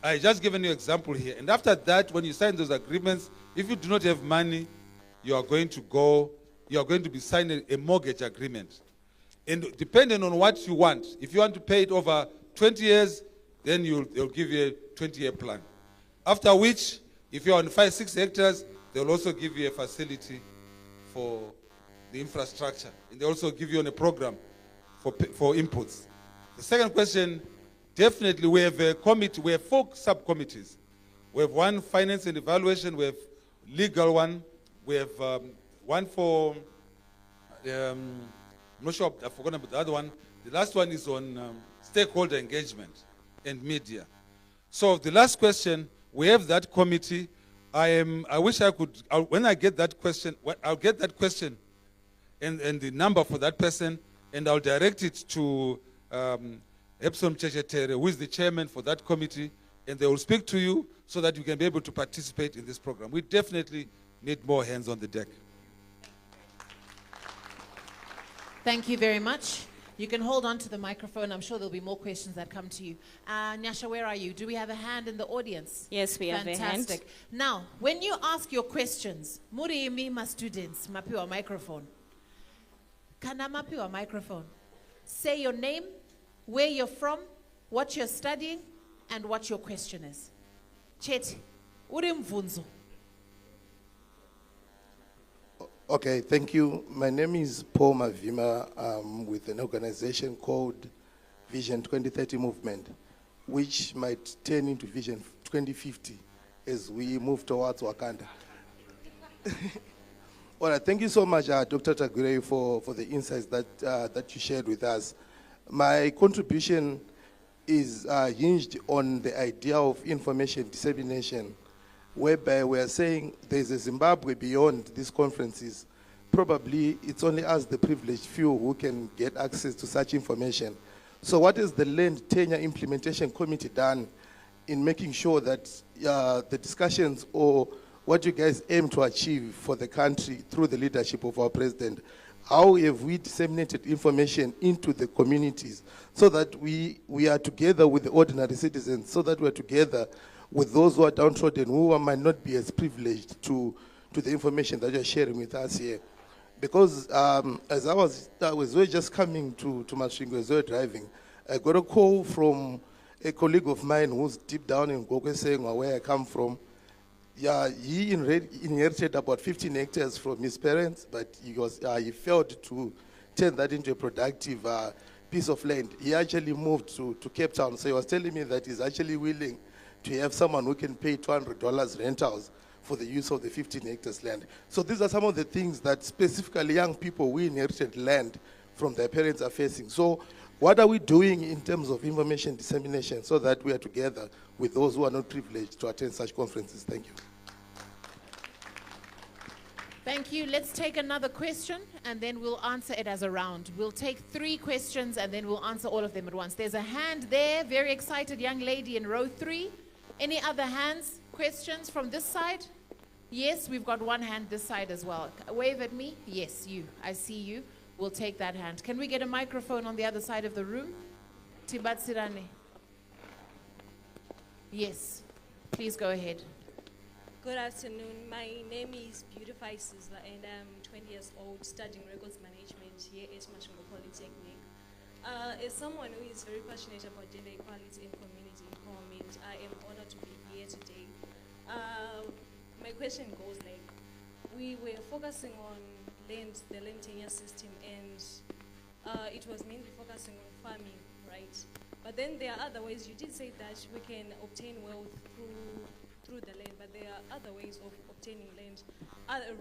I just given you an example here. And after that, when you sign those agreements, if you do not have money, you are going to be signing a mortgage agreement. And depending on what you want, if you want to pay it over 20 years, then they'll give you a 20-year plan. After which, if you're on 5-6 hectares, they'll also give you a facility for the infrastructure. And they also give you on a program for inputs. The second question, definitely we have a committee, we have 4 subcommittees. We have one finance and evaluation, we have legal one, we have one for, I'm not sure, I've forgotten about the other one. The last one is on stakeholder engagement and media. So the last question, we have that committee. I wish I could, when I get that question, I'll get that question and the number for that person, and I'll direct it to Epsom Chechetere, who is the chairman for that committee, and they will speak to you so that you can be able to participate in this program. We definitely need more hands on the deck. Thank you very much. You can hold on to the microphone. I'm sure there'll be more questions that come to you. Nyasha, where are you? Do we have a hand in the audience? Yes, we have a hand. Fantastic. Now, when you ask your questions, muri my students, mapiwa microphone. Kana mapiwa microphone. Say your name, where you're from, what you're studying, and what your question is. Chet, urimvunzo. Okay, thank you. My name is Paul Mavima. I'm with an organization called Vision 2030 Movement, which might turn into Vision 2050 as we move towards Wakanda. All right, thank you so much, Dr. Tagwirei, for the insights that you shared with us. My contribution is hinged on the idea of information dissemination, whereby we are saying there's a Zimbabwe beyond these conferences. Probably it's only us, the privileged few, who can get access to such information. So what has the Land Tenure Implementation Committee done in making sure that the discussions or what you guys aim to achieve for the country through the leadership of our president, how have we disseminated information into the communities so that we are together with the ordinary citizens, so that we're together with those who are downtrodden, who might not be as privileged to the information that you're sharing with us here. Because as I was just coming to Masvingo as we were driving, I got a call from a colleague of mine who's deep down in Gokwe saying where I come from. Yeah, he inherited about 15 hectares from his parents, but he failed to turn that into a productive piece of land. He actually moved to Cape Town, so he was telling me that he's actually willing to have someone who can pay $200 rentals for the use of the 15 hectares land. So these are some of the things that specifically young people who inherited land from their parents are facing. So what are we doing in terms of information dissemination so that we are together with those who are not privileged to attend such conferences? Thank you. Thank you. Let's take another question and then we'll answer it as a round. We'll take 3 questions and then we'll answer all of them at once. There's a hand there, very excited young lady in row 3. Any other hands, questions from this side? Yes, we've got one hand this side as well. Wave at me. Yes, you. I see you. We'll take that hand. Can we get a microphone on the other side of the room? Tibatsirane. Yes. Please go ahead. Good afternoon. My name is Beautify Sizzler and I'm 20 years old, studying records management here at Masvingo Polytechnic. As someone who is very passionate about gender equality and community empowerment, I am honored to be here today. My question goes like, we were focusing on land, the land tenure system, and it was mainly focusing on farming, right? But then there are other ways. You did say that we can obtain wealth through the land, but there are other ways of obtaining land other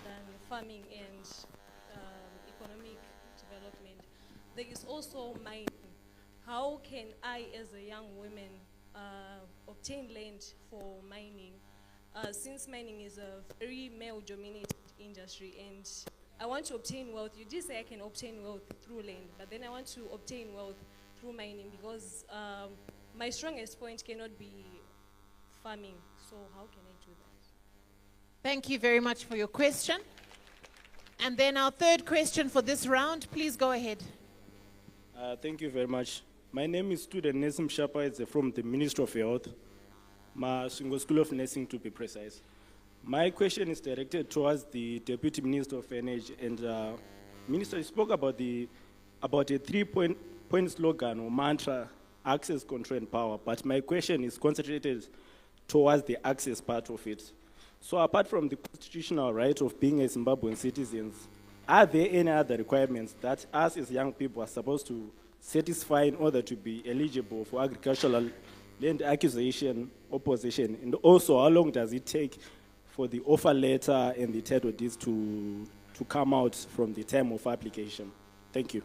than farming and economic development. There is also mining. How can I, as a young woman, obtain land for mining? Since mining is a very male-dominated industry, and I want to obtain wealth. You did say I can obtain wealth through land, but then I want to obtain wealth through mining because my strongest point cannot be farming. So how can I do that? Thank you very much for your question. And then our third question for this round, please go ahead. Thank you very much. My name is student Nesim Shapa. It's from the Ministry of Health, Masvingo School of Nursing to be precise. My question is directed towards the Deputy Minister of Energy. And Minister, you spoke about a 3-point slogan or mantra, access, control, and power. But my question is concentrated towards the access part of it. So apart from the constitutional right of being a Zimbabwean citizens, are there any other requirements that us as young people are supposed to satisfy in order to be eligible for agricultural land acquisition or possession? And also, how long does it take for the offer letter and the title deeds to come out from the time of application? Thank you.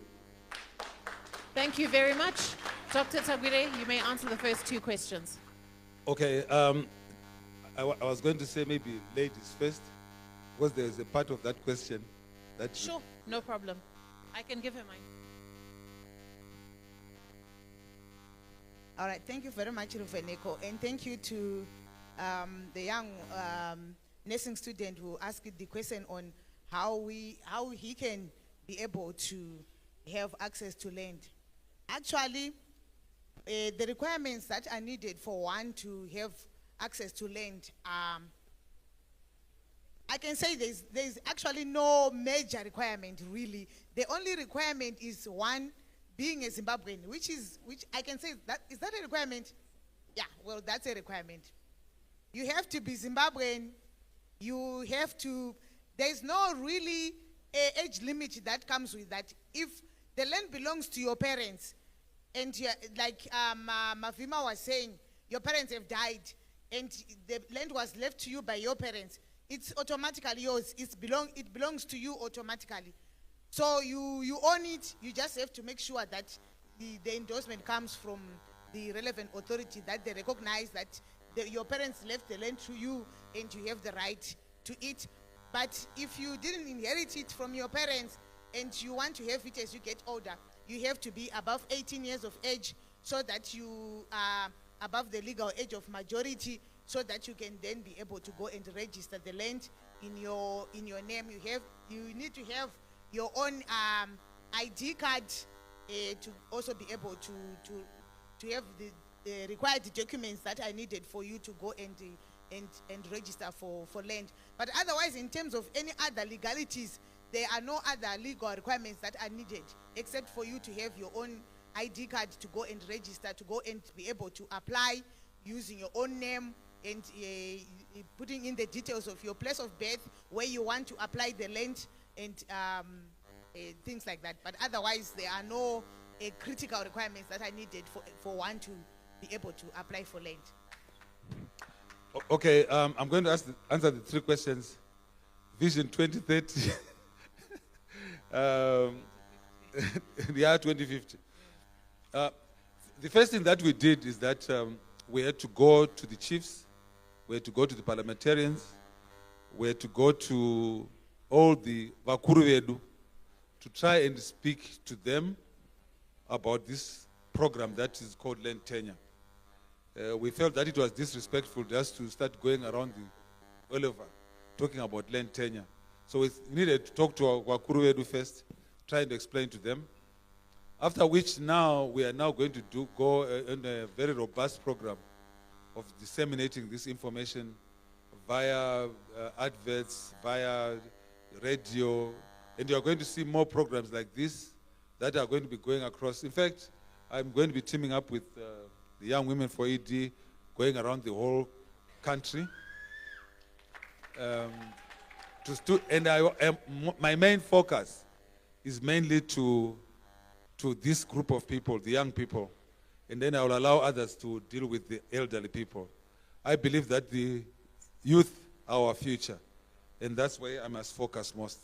Thank you very much. Dr. Tagwirei, you may answer the first 2 questions. Okay, I was going to say maybe ladies first, because there is a part of that question that... Sure, no problem. I can give her mine. All right, thank you very much, Rufeneko, and thank you to the young nursing student who asked the question on how he can be able to have access to land. Actually, the requirements that are needed for one to have access to land, I can say there's actually no major requirement really. The only requirement is one, being a Zimbabwean, which I can say is that a requirement? Yeah, well, that's a requirement. You have to be Zimbabwean. You have to. There's no really age limit that comes with that. If the land belongs to your parents, and like Mavima was saying, your parents have died, and the land was left to you by your parents, it's automatically yours. It belongs to you automatically. So you own it. You just have to make sure that the endorsement comes from the relevant authority, that they recognize that your parents left the land to you and you have the right to it. But if you didn't inherit it from your parents and you want to have it as you get older, you have to be above 18 years of age so that you are above the legal age of majority, so that you can then be able to go and register the land in your name. You need to have your own ID card to also be able to have the required documents that are needed for you to go and register for land. But otherwise, in terms of any other legalities, there are no other legal requirements that are needed except for you to have your own ID card to go and register, to go and be able to apply using your own name and putting in the details of your place of birth, where you want to apply the land, and things like that. But otherwise, there are no critical requirements that are needed for one to be able to apply for land. Okay, I'm going to answer the three questions. Vision 2030. The year 2050. The first thing that we did is that we had to go to the chiefs, we had to go to the parliamentarians, we had to go to all the vakuru vedu to try and speak to them about this program that is called Land Tenure. We felt that it was disrespectful just to start going around the all over talking about land tenure. So we needed to talk to our vakuru vedu first, try and explain to them. After which now we are now going to go in a very robust program of disseminating this information via adverts, via radio, and you are going to see more programs like this that are going to be going across. In fact, I'm going to be teaming up with the Young Women for ED, going around the whole country. My main focus is mainly to this group of people, the young people, and then I will allow others to deal with the elderly people. I believe that the youth are our future, and that's where I must focus most.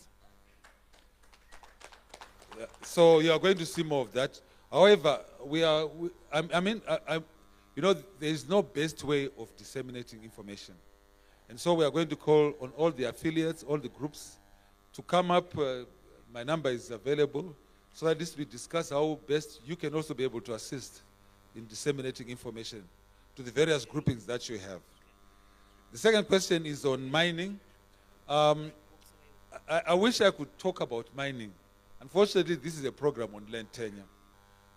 So you are going to see more of that. However, there is no best way of disseminating information. And so we are going to call on all the affiliates, all the groups, to come up. My number is available, so at least we discuss how best you can also be able to assist in disseminating information to the various groupings that you have. The second question is on mining. I wish I could talk about mining. Unfortunately, this is a program on land tenure.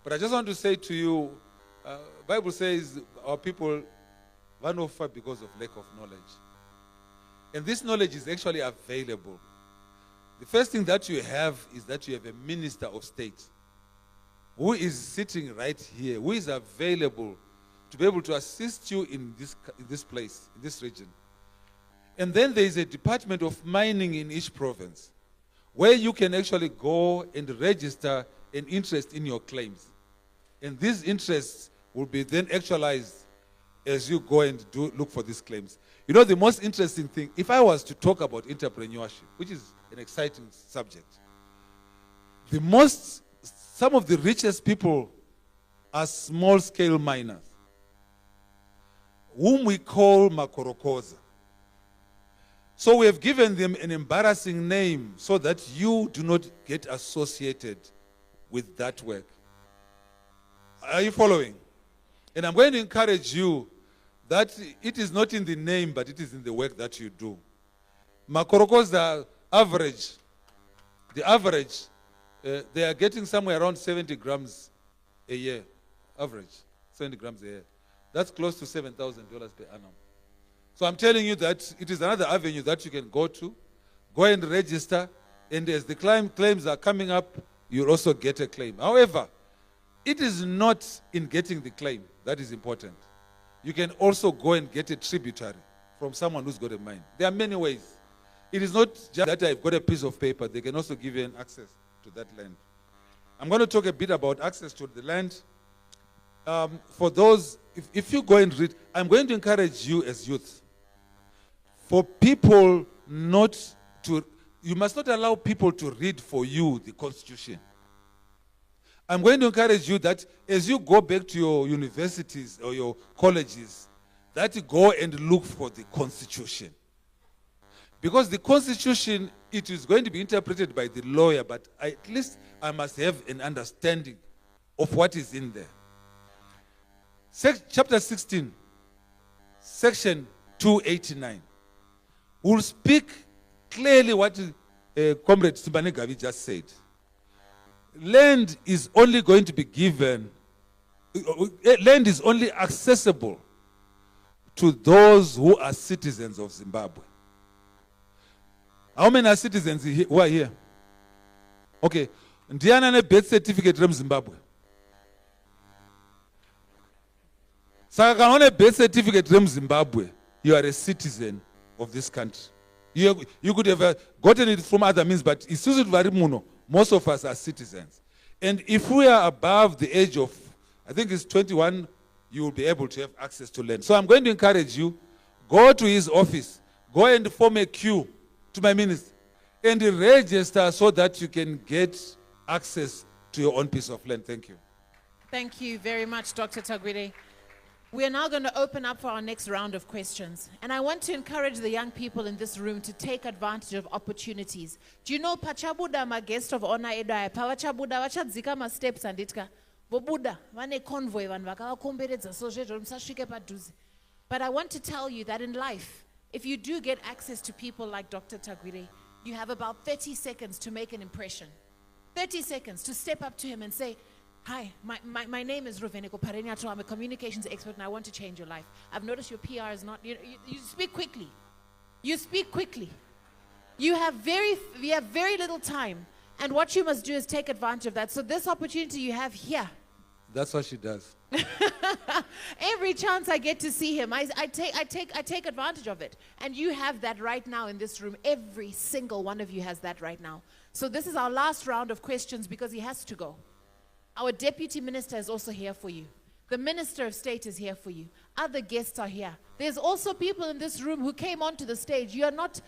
But I just want to say to you, Bible says our people run off because of lack of knowledge. And this knowledge is actually available. The first thing that you have is that you have a minister of state who is sitting right here, who is available to be able to assist you in this place, in this region. And then there is a department of mining in each province where you can actually go and register an interest in your claims. And these interests will be then actualized as you go and look for these claims. You know, the most interesting thing, if I was to talk about entrepreneurship, which is an exciting subject, some of the richest people are small-scale miners, whom we call makorokoza. So we have given them an embarrassing name so that you do not get associated with that work. Are you following? And I'm going to encourage you that it is not in the name, but it is in the work that you do. Makorokoza average, they are getting somewhere around 70 grams a year, average, 70 grams a year. That's close to $7,000 per annum. So I'm telling you that it is another avenue that you can go to, go and register, and as the claims are coming up, you'll also get a claim. However, it is not in getting the claim that is important. You can also go and get a tributary from someone who's got a mine. There are many ways. It is not just that I've got a piece of paper. They can also give you an access to that land. I'm going to talk a bit about access to the land. For those, if you go and read, I'm going to encourage you as youth, for people not to, you must not allow people to read for you the Constitution. I'm going to encourage you that as you go back to your universities or your colleges, that you go and look for the Constitution. Because the Constitution, it is going to be interpreted by the lawyer, but at least I must have an understanding of what is in there. Chapter 16, section 289, will speak clearly what Comrade Simbane Gavi just said. Land is only going to be given, land is only accessible to those who are citizens of Zimbabwe. How many are citizens who are here? Okay. Ndiana ne birth certificate from Zimbabwe. Saka kana une birth certificate from Zimbabwe, you are a citizen of this country. You could have gotten it from other means, but Isuzu Varimuno, most of us are citizens. And if we are above the age of, I think it's 21, you will be able to have access to land. So I'm going to encourage you, go to his office, go and form a queue to my minister, and register so that you can get access to your own piece of land. Thank you. Thank you very much, Dr. Tagwirei. We are now going to open up for our next round of questions. And I want to encourage the young people in this room to take advantage of opportunities. Do you know Pachabuda, my guest of honor, Edaya, Pachabuda, Wachadzika, my steps and itka. Bobuda, one convoy, one vakakomberedza, so msashike paduze. But I want to tell you that in life, if you do get access to people like Dr. Tagwirei, you have about 30 seconds to make an impression. 30 seconds to step up to him and say, hi, my name is Ruveneko Pareniato. I'm a communications expert and I want to change your life. I've noticed your PR is not, you speak quickly. You speak quickly. We have very little time. And what you must do is take advantage of that. So this opportunity you have here. That's what she does. Every chance I get to see him, I take advantage of it. And you have that right now in this room. Every single one of you has that right now. So this is our last round of questions because he has to go. Our deputy minister is also here for you. The minister of state is here for you. Other guests are here. There's also people in this room who came onto the stage. You are not,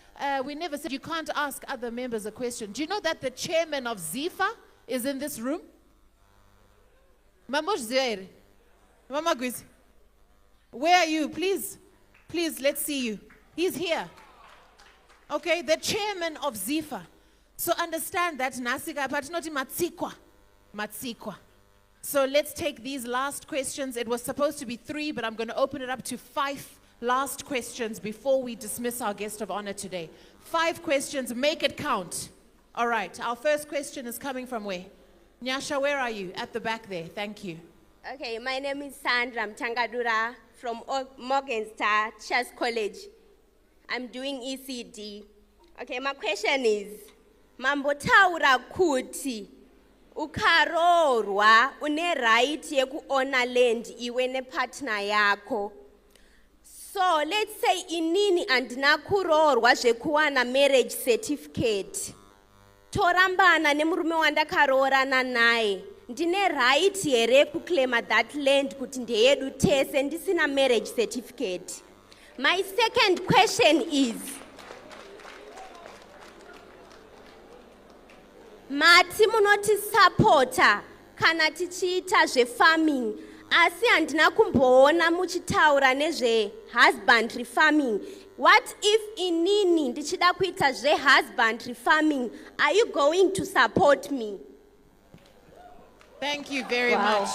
we never said you can't ask other members a question. Do you know that the chairman of ZIFA is in this room? Mamosh Zaire. Mama Gwizi. Where are you? Please, let's see you. He's here. Okay, the chairman of ZIFA. So understand that Nasika, but not Matsikwa. So let's take these last questions. It was supposed to be 3, but I'm going to open it up to 5 last questions before we dismiss our guest of honor today. 5 questions, make it count. All right, our first question is coming from where? Nyasha, where are you? At the back there, thank you. Okay, my name is Sandra Mtangadura from Morgenstern Church College. I'm doing ECD. Okay, my question is, Mambotaura kuti ukarorwa une right yekuona land iwe nepartner yako. So let's say inini andina kurorwa zvekuwana marriage certificate. Torambana nemurume wandakarorana naye. Ndine right here kuclaima that land kuti ndeyedu tese ndisina marriage certificate. My second question is, mati munoti supporta kana tichiita zvefarming, asi handina kumboona muchitaura nezve husbandry farming. What if inini ndichida kuita husbandry farming? Are you going to support me? Thank you very much.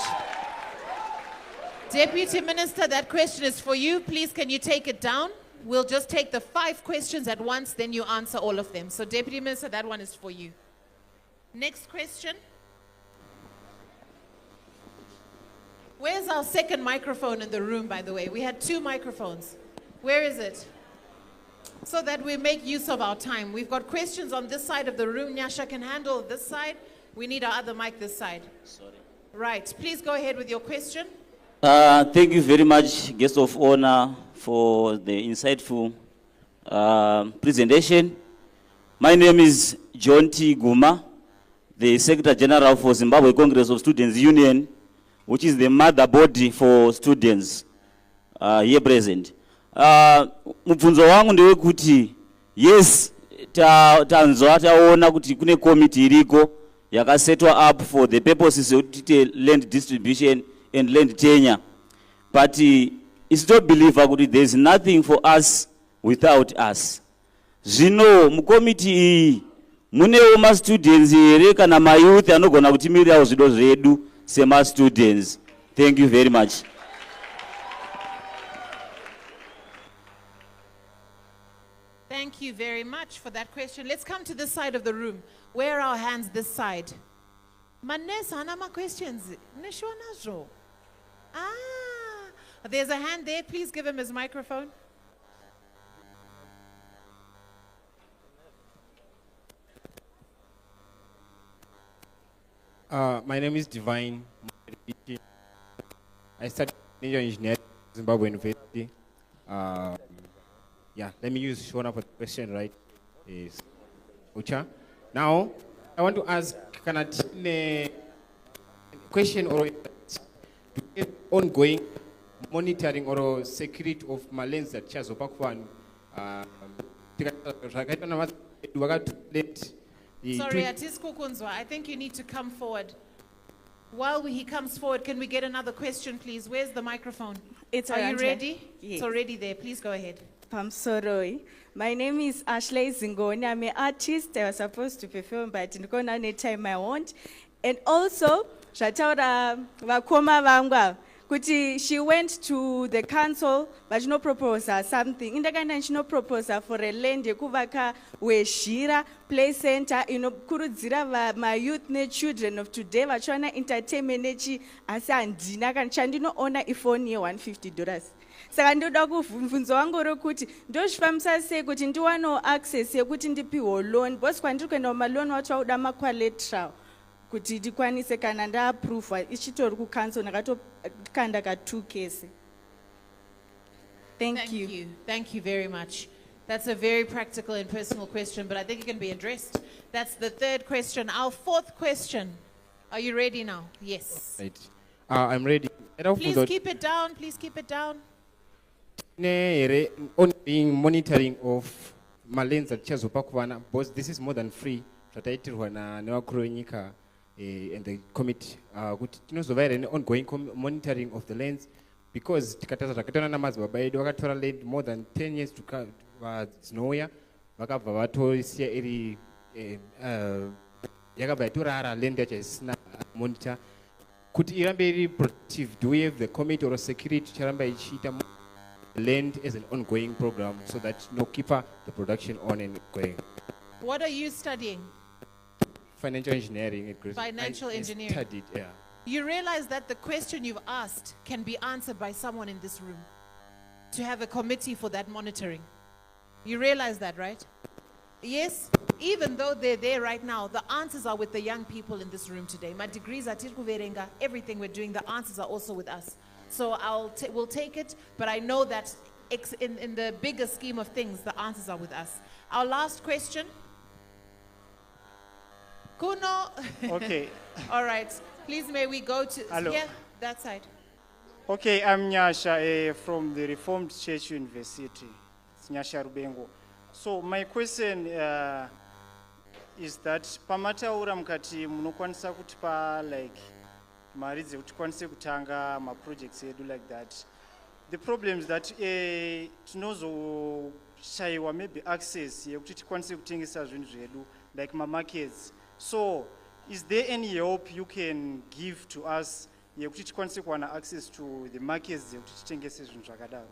Deputy Minister, that question is for you. Please, can you take it down? We'll just take the 5 questions at once, then you answer all of them. So Deputy Minister, that one is for you. Next question. Where's our second microphone in the room, by the way? We had 2 microphones. Where is it? So that we make use of our time. We've got questions on this side of the room. Nyasha can handle this side. We need our other mic this side. Sorry. Right. Please go ahead with your question. Thank you very much, guest of honor, for the insightful presentation. My name is John T. Guma, the Secretary General for Zimbabwe Congress of Students Union, which is the mother body for students here present. Mubvunzo wangu ndewekuti, yes, tanzwa taona kuti kune committee iriko yakasetwa up for the purposes of land distribution and land tenure. But it's not believe kuti there is nothing for us without us. Zvino mukomiti iyi munewo ma students here kana ma youth anogona kutimirirawo zvido zvedu sema students. Thank you very much. Thank you very much for that question. Let's come to this side of the room. Where are our hands this side? Manes, hanama questions. Neshwanajo. There's a hand there. Please give him his microphone. My name is Divine. I studied engineering at Zimbabwe University. Yeah, let me use Shona for the question, right? Is Ucha. Now, I want to ask a question or ongoing monitoring or security of malenzi achazopa kuvanhu zvakaitwa vakatuleti Sorry, Atis Kukunzwa, I think you need to come forward. While he comes forward, can we get another question, please? Where's the microphone? Are you ready? Yes. It's already there. Please go ahead. Sorry. My name is Ashley Zingoni. I'm an artist. I was supposed to perform, but in any time I want. And also, Shataura Wakoma Vangwa. Kuti she went to the council, but no proposal, something. In the kind no proposal for a land, Kuvaka, where Shira, play center, Kurudzira, my youth, ne children of today, Vachana entertainment, Asan, Dinakan Chandino owner iPhone $150. Saka ndoda kubvunzo wangu rokuti ndoshifamisa sei kuti ndiwano access yekuti ndipiwo loan bosi kwandiri kuenda kumaloni wacho wauda macollateral kuti ndikwanise kana ndaapruvha ichitori kucancel ndakatokanda ka2 case. Thank you. Thank you very much. That's a very practical and personal question, but I think it can be addressed. That's the third question. Our fourth question. Are you ready now? Yes. Right. I'm ready. Please keep it down. Please keep it down. Ongoing monitoring of malenzi achazopa kuvana, because this is more than free. Tataitirwa na nevakuru venyika and the committee kuti tinozovaira ongoing monitoring of the lands, because tikataza takatona namadzibaba edu vakatora land more than 10 years vadzinouya vakabva vatosiya iri yakabva yatorara land yacho isina monitor kuti irambe iri productive. Do we have the committee or security charamba ichiita land as an ongoing program so that no keeper the production on and going? What are you studying? Financial engineering. Financial engineering. I studied, yeah. You realize that the question you've asked can be answered by someone in this room, to have a committee for that monitoring. You realize that, right? Yes, even though they're there right now, the answers are with the young people in this room today. My degrees are Tirkuverenga, everything we're doing, the answers are also with us. So we'll take it, but I know that in the bigger scheme of things, the answers are with us. Our last question. Kuno. Okay. All right. Please, may we go to Hello. here, that side. Okay, I'm Nyasha from the Reformed Church University. It's Nyasha Rubengo. So my question is that pamataura mukati munokwanisa kutipa like mari dzekutikwanise kutanga ma-projects edu like that. The problem is that tinozoshaiwa maybe access yekuti tikwanise kutengesa zvinhu zvedu like ma-markets. So is there any help you can give to us yekuti tikwanise kuwana access to the markets yekuti titengese zvinhu zvakadaro?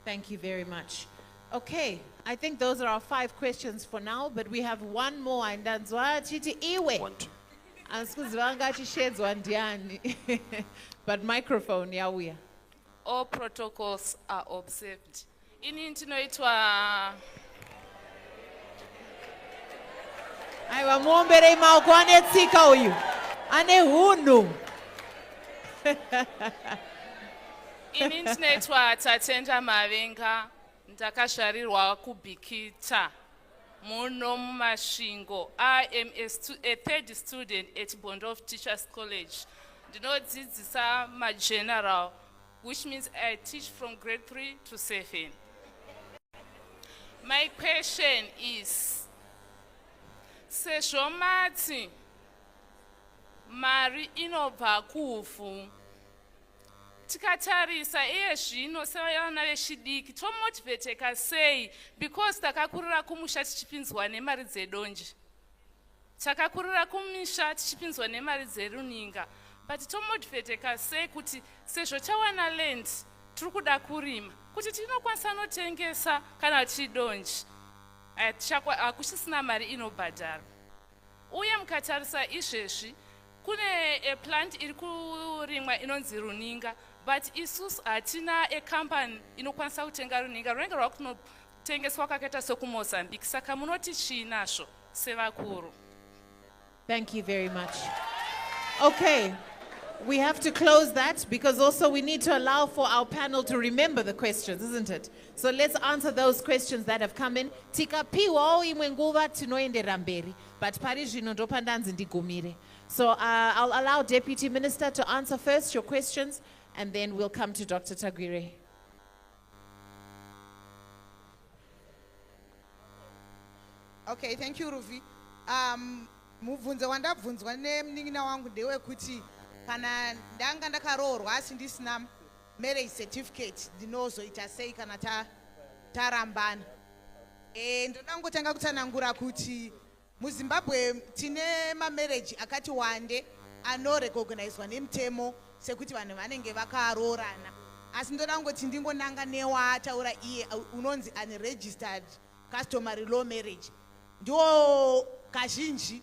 Thank you very much. Okay, I think those are our 5 questions for now, but we have one more. And that's why chiti iwe. But microphone, yawuya. All protocols are observed. Ini tinoitwa Aiwa muombere maoko anetsika uyu. Ane hunu. ini tinoitwa Tatenda Mavenga, ndakazvarirwa kubhikita muno mumasvingo. I am a third student at Bondov Teachers College. Ndinodzidzisa ma-general, which means I teach from grade 3 to 7. My question is, sezvo mati mari inobva kuvhu, tikatarisa iye zvino sevana vechidiki tomotiveteka sei? Because takakurira kumusha tichipinzwa nemari dzedonje, takakurira kumisha tichipinzwa nemari dzeruninga, but tomotiveteka sei kuti sezvo tawana land tiri kuda kurima kuti tinokwanisa notengesa kana tidonje hakusisina mari inobhadhara? Uye mukatarisa izvezvi kune plant iri kurimwa inonzi runinga, but isusu hatina company inokwanisa kutenga runinga. Runinga rwakunotengeswa kwakaita sokuMozambique. Saka munoti chiinazvo sevakuru? Thank you very much. Okay, we have to close that because also we need to allow for our panel to remember the questions, isn't it? So let's answer those questions that have come in. Tikapiwa imwe nguva tinoendera mberi, but pari zvino ndopandanzi ndigumire. So I'll allow Deputy Minister to answer first your questions, and then we'll come to Dr. Tagwirei. Okay, thank you, Rufi. Mubvunzo wandabvunzwa nemunin'ina wangu ndewekuti kana ndanga ndakaroorwa asi ndisina marriage certificate ndinozoita sei kana tarambana. Ndoda ngotanga kutsanangura kuti muZimbabwe tine marriage akati wande anorecognizwa nemutemo sekuti vanhu vanenge vakaroorana. Asi ndoda ngoti ndingonanga newataura iye unonzi unregistered customary law marriage. Ndio kazhinji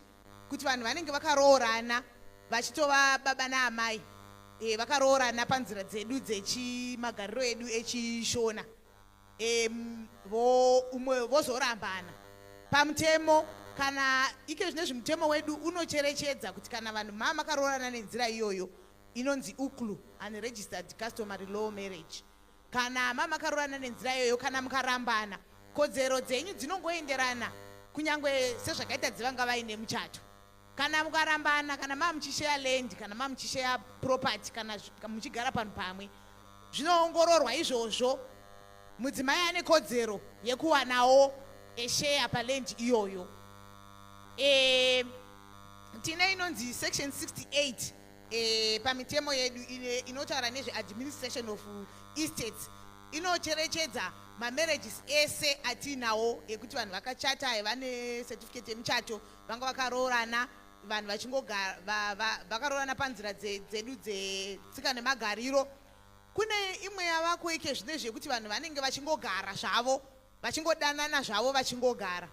kuti vanhu vanenge vakaroorana vachitova baba naamai vakaroorana panzira dzedu dzechimagariro edu echishona umwe vozorambana pamutemo. Kana ike zvinezvi mutemo wedu unocherechedza kuti kana vanhu makaroorana nenzira iyoyo inonzi uklu, unregistered customary law marriage. Kana makaroorana nenzira iyoyo kana mukarambana kodzero dzenyu dzinongoenderana kunyangwe sezvakaita dzivanga vaine muchato. Kana mukarambana, kana muchisheya land, kana muchisheya property, kana muchigara panhu pamwe, zvinoongororwa izvozvo. Mudzimai ane kodzero yekuwanawo esheya paland iyoyo. Tine inonzi section 68 pamitemo yedu inotaura nezveadministration of estates. Inocherechedza marriages ese atinawo ekuti vanhu vakachata vane certificate yemuchato vanga vakaroorana, vanhu vachingogara vakaroorana panzira dzedu dzetsika nemagariro. Kune imwe yavako ike zvinezvi yekuti vanhu vanenge vachingogara zvavo, vachingodanana zvavo vachingogara.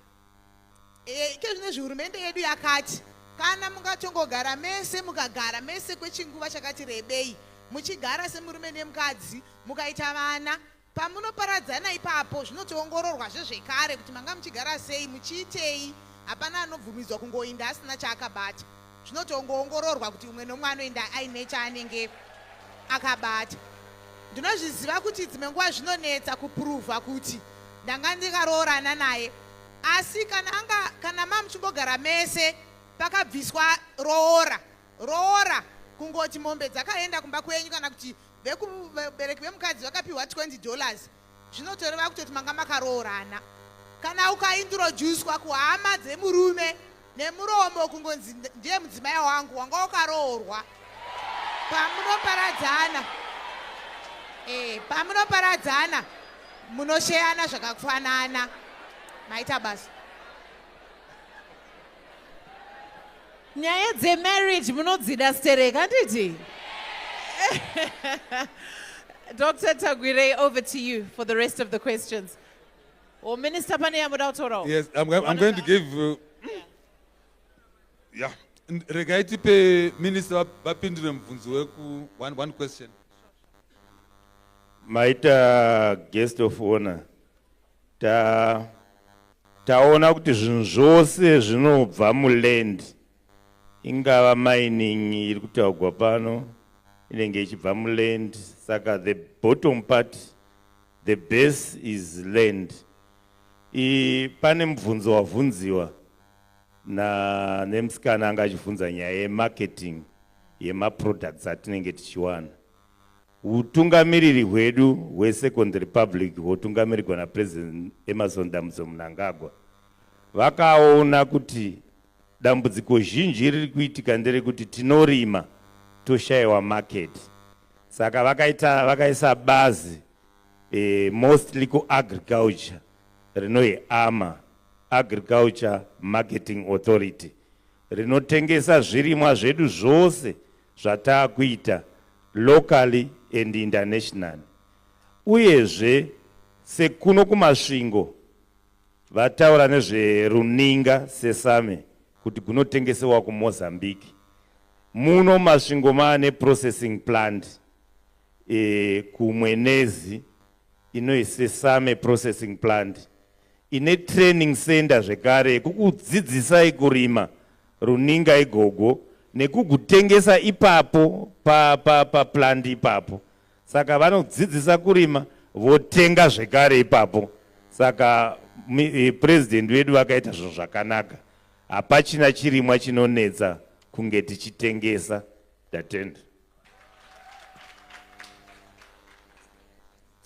Ike zvinezvi hurumende yedu yakati kana mungatongogara mese, mukagara mese kwechinguva chakati rebei, muchigara semurume nemukadzi, mukaita vana, pamunoparadzana ipapo zvinotoongororwa zvekare kuti manga muchigara sei, muchiitei. Hapana anobvumidzwa kungoinda asina chaakabata. Zvinotongoongororwa kuti umwe nomwe anoenda aine chaanenge akabata. Ndinozviziva kuti dzimwe nguva zvinonetsa kupuruvha kuti ndanga ndikaroorana naye, asi kana muchingogara mese pakabviswa roora kungoti mombe dzakaenda kumba kwenyu kana kuti vekubereki vemukadzi vakapiwa $20, zvinotoreva kutoti manga makaroorana. Kana ukaintroducwa kuhama dzemurume nemuromo kungonzi ndiye mudzimai wangu wanga wakaroorwa, pamunoparadzana munosheyana zvakafanana, maita basa. Nyaya dzemarriage munodzida stereka handiti? Dr. Tagwirei, over to you for the rest of the questions. Or Minister Pania Mudautoro. Yes, I'm going to give regaiti pe Minister Bapindre Mfunzu weku one question. Maita guest of honor. Taona kuti zvinhu zvose zvinobva muland, ingava mining iri kutaurwa pano inenge ichibva muland, saka the bottom part, the base is land. Pane mubvunzo wabvunziwa nemusikana anga achibvunza nyaya yemarketing yemaproducts atinenge tichiwana. Utungamiriri hwedu hweSecond Republic hwotungamirirwa naPresident Emerson Dambudzo Mnangagwa vakaona kuti dambudziko zhinji riri kuitika nderekuti tinorima toshayiwa market. Saka vakaisa bazi mostly kuagriculture rinonzi AMA, Agriculture Marketing Authority, rinotengesa zvirimwa zvedu zvose zvatakuita locally and internationally. Uyezve sekuno kumasvingo vataura nezveruninga sesame kuti kunotengesewa kuMozambique. Muno masvingo maane processing plant kuMwenezi inonzi Sesame processing plant, ine training center zvekare kukudzidzisai kurima runinga igogo nekugutengesa ipapo plant ipapo. Saka vanodzidzisa kurima votenga zvekare ipapo. Saka president wedu vakaita zvinhu zvakanaka, hapachina chirimwa chinonetsa kunge tichitengesa. Datenda.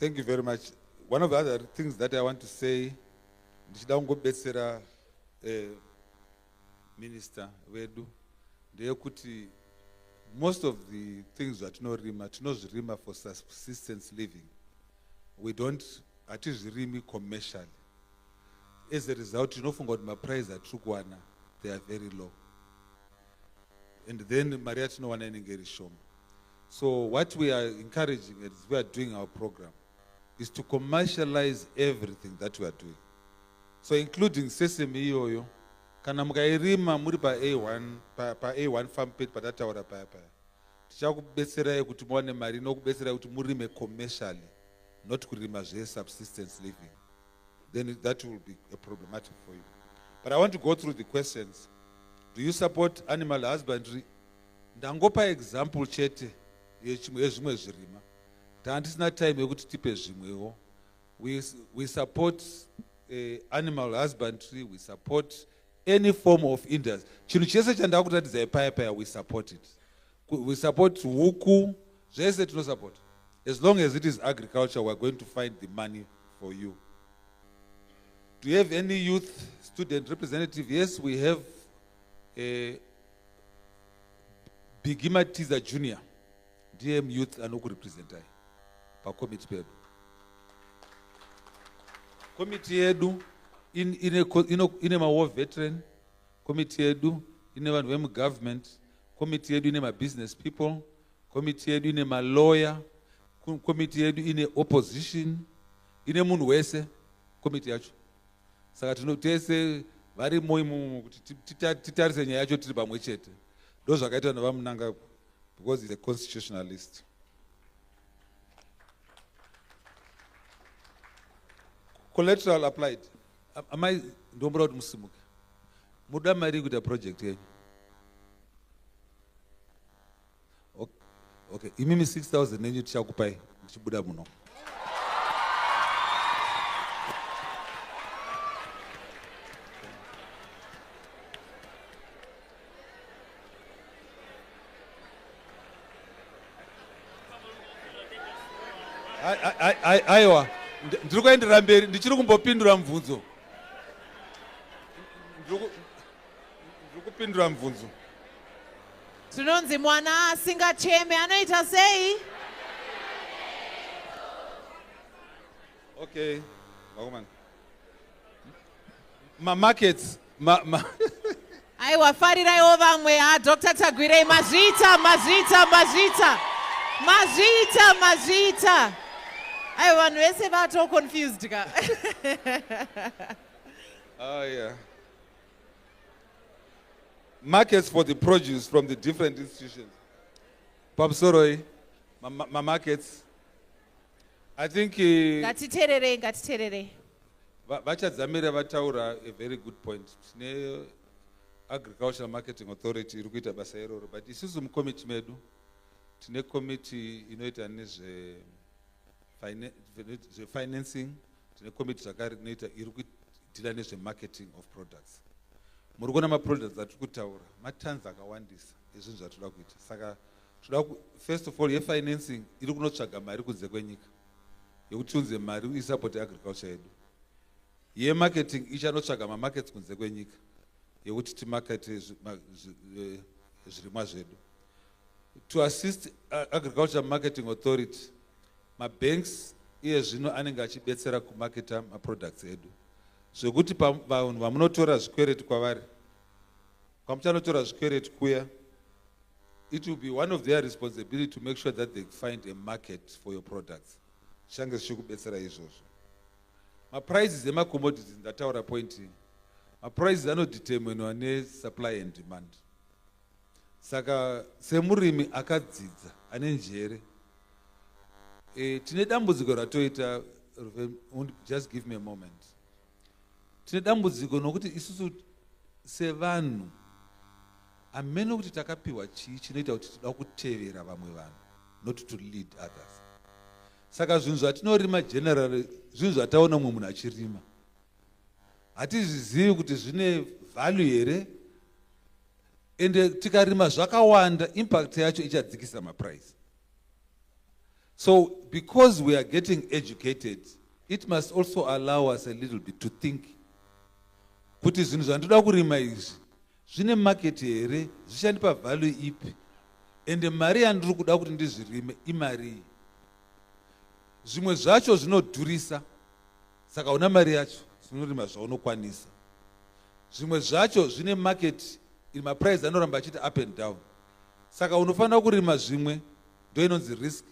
Thank you very much. One of the other things that I want to say, ndichida kungobetsera minister wedu ndeyekuti most of the things tinozvirima for subsistence living. We don't hatizvirimi commercially. As a result, tinofunga kuti maprice atiri kuwana they are very low. And then mari yatinowana inenge iri shoma. So what we are encouraging as we are doing our program is to commercialize everything that we are doing. So including sesame iyoyo, kana mukairima muri pa A1 farm pit patataura paya paya. Tichakubetserai kuti muwane mari nokubetserai kuti murime commercially, not kurima subsistence living. Then that will be a problematic for you. But I want to go through the questions. Do you support animal husbandry? Ndangopa example chete yezvimwe zvirima. Handisina time yekuti tipe zvimwewo. We support animal husbandry, we support any form of industry. Chinhu chese chandakuratidza paya we support it. We support huku, zvese tinosupport. As long as it is agriculture, we are going to find the money for you. Do you have any youth student representative? Yes, we have a Bigima Tiza Junior, DM Youth anokurepresentai pa committee pedu. Committee yedu ine ma-war veteran, committee yedu ine vanhu vemu-government, committee yedu ine ma-business people, committee yedu ine ma-lawyer, committee yedu ine opposition, ine munhu wese committee yacho. Saka tinotese vari moimo kuti titarise nyaya yacho tiri pamwe chete. Ndo zvakaitwa navamunanga because he's a constitutionalist. Collateral applied. Am I ndomboda kuti musimuke? Muda mari kuita project yenyu? Okay, imimi 6,000 nenyu tichakupai ndichibuda muno. Aiwa, ndiri kuendera mberi, ndichiri kumbopindura mubvunzo. Ndiri kupindura mubvunzo. Tinonzi mwana asingacheme anoita sei? Okay, Vakomana. Ma-markets, Aiwa, fariraiwo vamwe, Dr. Tagwirei, mazvita. Aiwa, vanhu vese vato confused ka. Oh yeah. Markets for the produce from the different institutions. Papsoroi, my markets. I think Ngatiterere. vachadzamira vataura a very good point. Tine agricultural marketing authority iri kuita basa iroro, but isusu mukomiti medu tine committee inoita nezve financing, tine committee zvakare inoita iri kuitira nezve marketing of products. Muri kuona ma-products atiri kutaura matanzi akawandisa ezvinhu zvatoda kuita. Saka first of all ye-financing iri kunotsvaga mari kunze kwenyika yekuti tiunze mari uisapoti agriculture yedu. Ye-marketing ichanotsvaga ma-markets kunze kwenyika yekuti timakete zvirimwa zvedu. To assist agriculture marketing authority, ma-banks iye zvino anenge achibetsera kumaketa ma-products edu. Zvekuti vanhu vamunotora zvikwereti kwavari, kwamuchanotora zvikwereti kuya, it will be one of their responsibility to make sure that they find a market for your products. Change zvichikubetsera izvozvo. Ma-prices ema-commodities ndataura point iyi. Ma-prices anodeterminwa ne-supply and demand. Saka semurimi akadzidza ane njere, tine dambudziko ratoita, just give me a moment. Tine dambudziko nokuti isusu sevanhu amene kuti takapiwa chii chinoita kuti toda kutevera vamwe vanhu, not to lead others. Saka zvinhu zvatinorima generally zvinhu zvataona mumwe munhu achirima, hatizvizivi kuti zvine value here, ende tikarima zvakawanda impact yacho ichadzikisa maprice. So because we are getting educated, it must also allow us a little bit to think. Kuti zvinhu zvandoda kurima izvi zvine market here, zvichandipa value ipi, ende mari yandiri kuda kuti ndizvirime imari. Zvimwe zvacho zvinodhurisa, saka una mari yacho zvinorima zvaunokwanisa. Zvimwe zvacho zvine market, maprice anoramba achiti up and down. Saka unofanira kurima zvimwe, ndo inonzi risk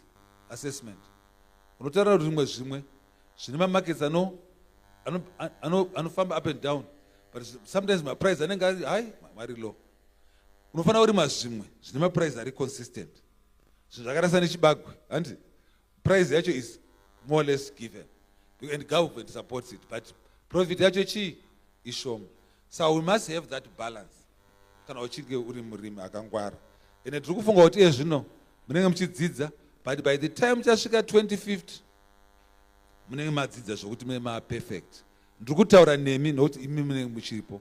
assessment. Unotaura kuti zvimwe zvine markets anofamba up and down, but sometimes maprice anenge ari high, mari low. Unofanira kurima zvimwe zvine maprice ari consistent. Zvinhu zvakaita nechibagwe, handi price yacho is more or less given, and government supports it, but profit yacho chii ishoma. So we must have that balance. Kana uchinge uri murimi akangwara. Ene tiri kufunga kuti zvino munenge muchidzidza, but by the time chasvika 2050 munenge madzidza zvokuti munenge maa perfect. Ndiri kutaura nemi nokuti imi munenge muchiripo,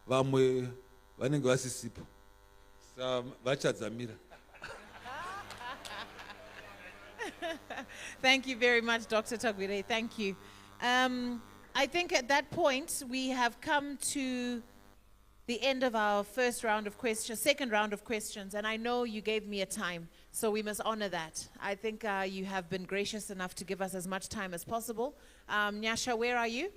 vamwe vanenge vasisipo, sa vachadzamira. Thank you very much, Dr. Tagwirei. Thank you. I think at that point we have come to the end of our second round of questions, and I know you gave me a time, so we must honor that. I think you have been gracious enough to give us as much time as possible. Nyasha, where are you?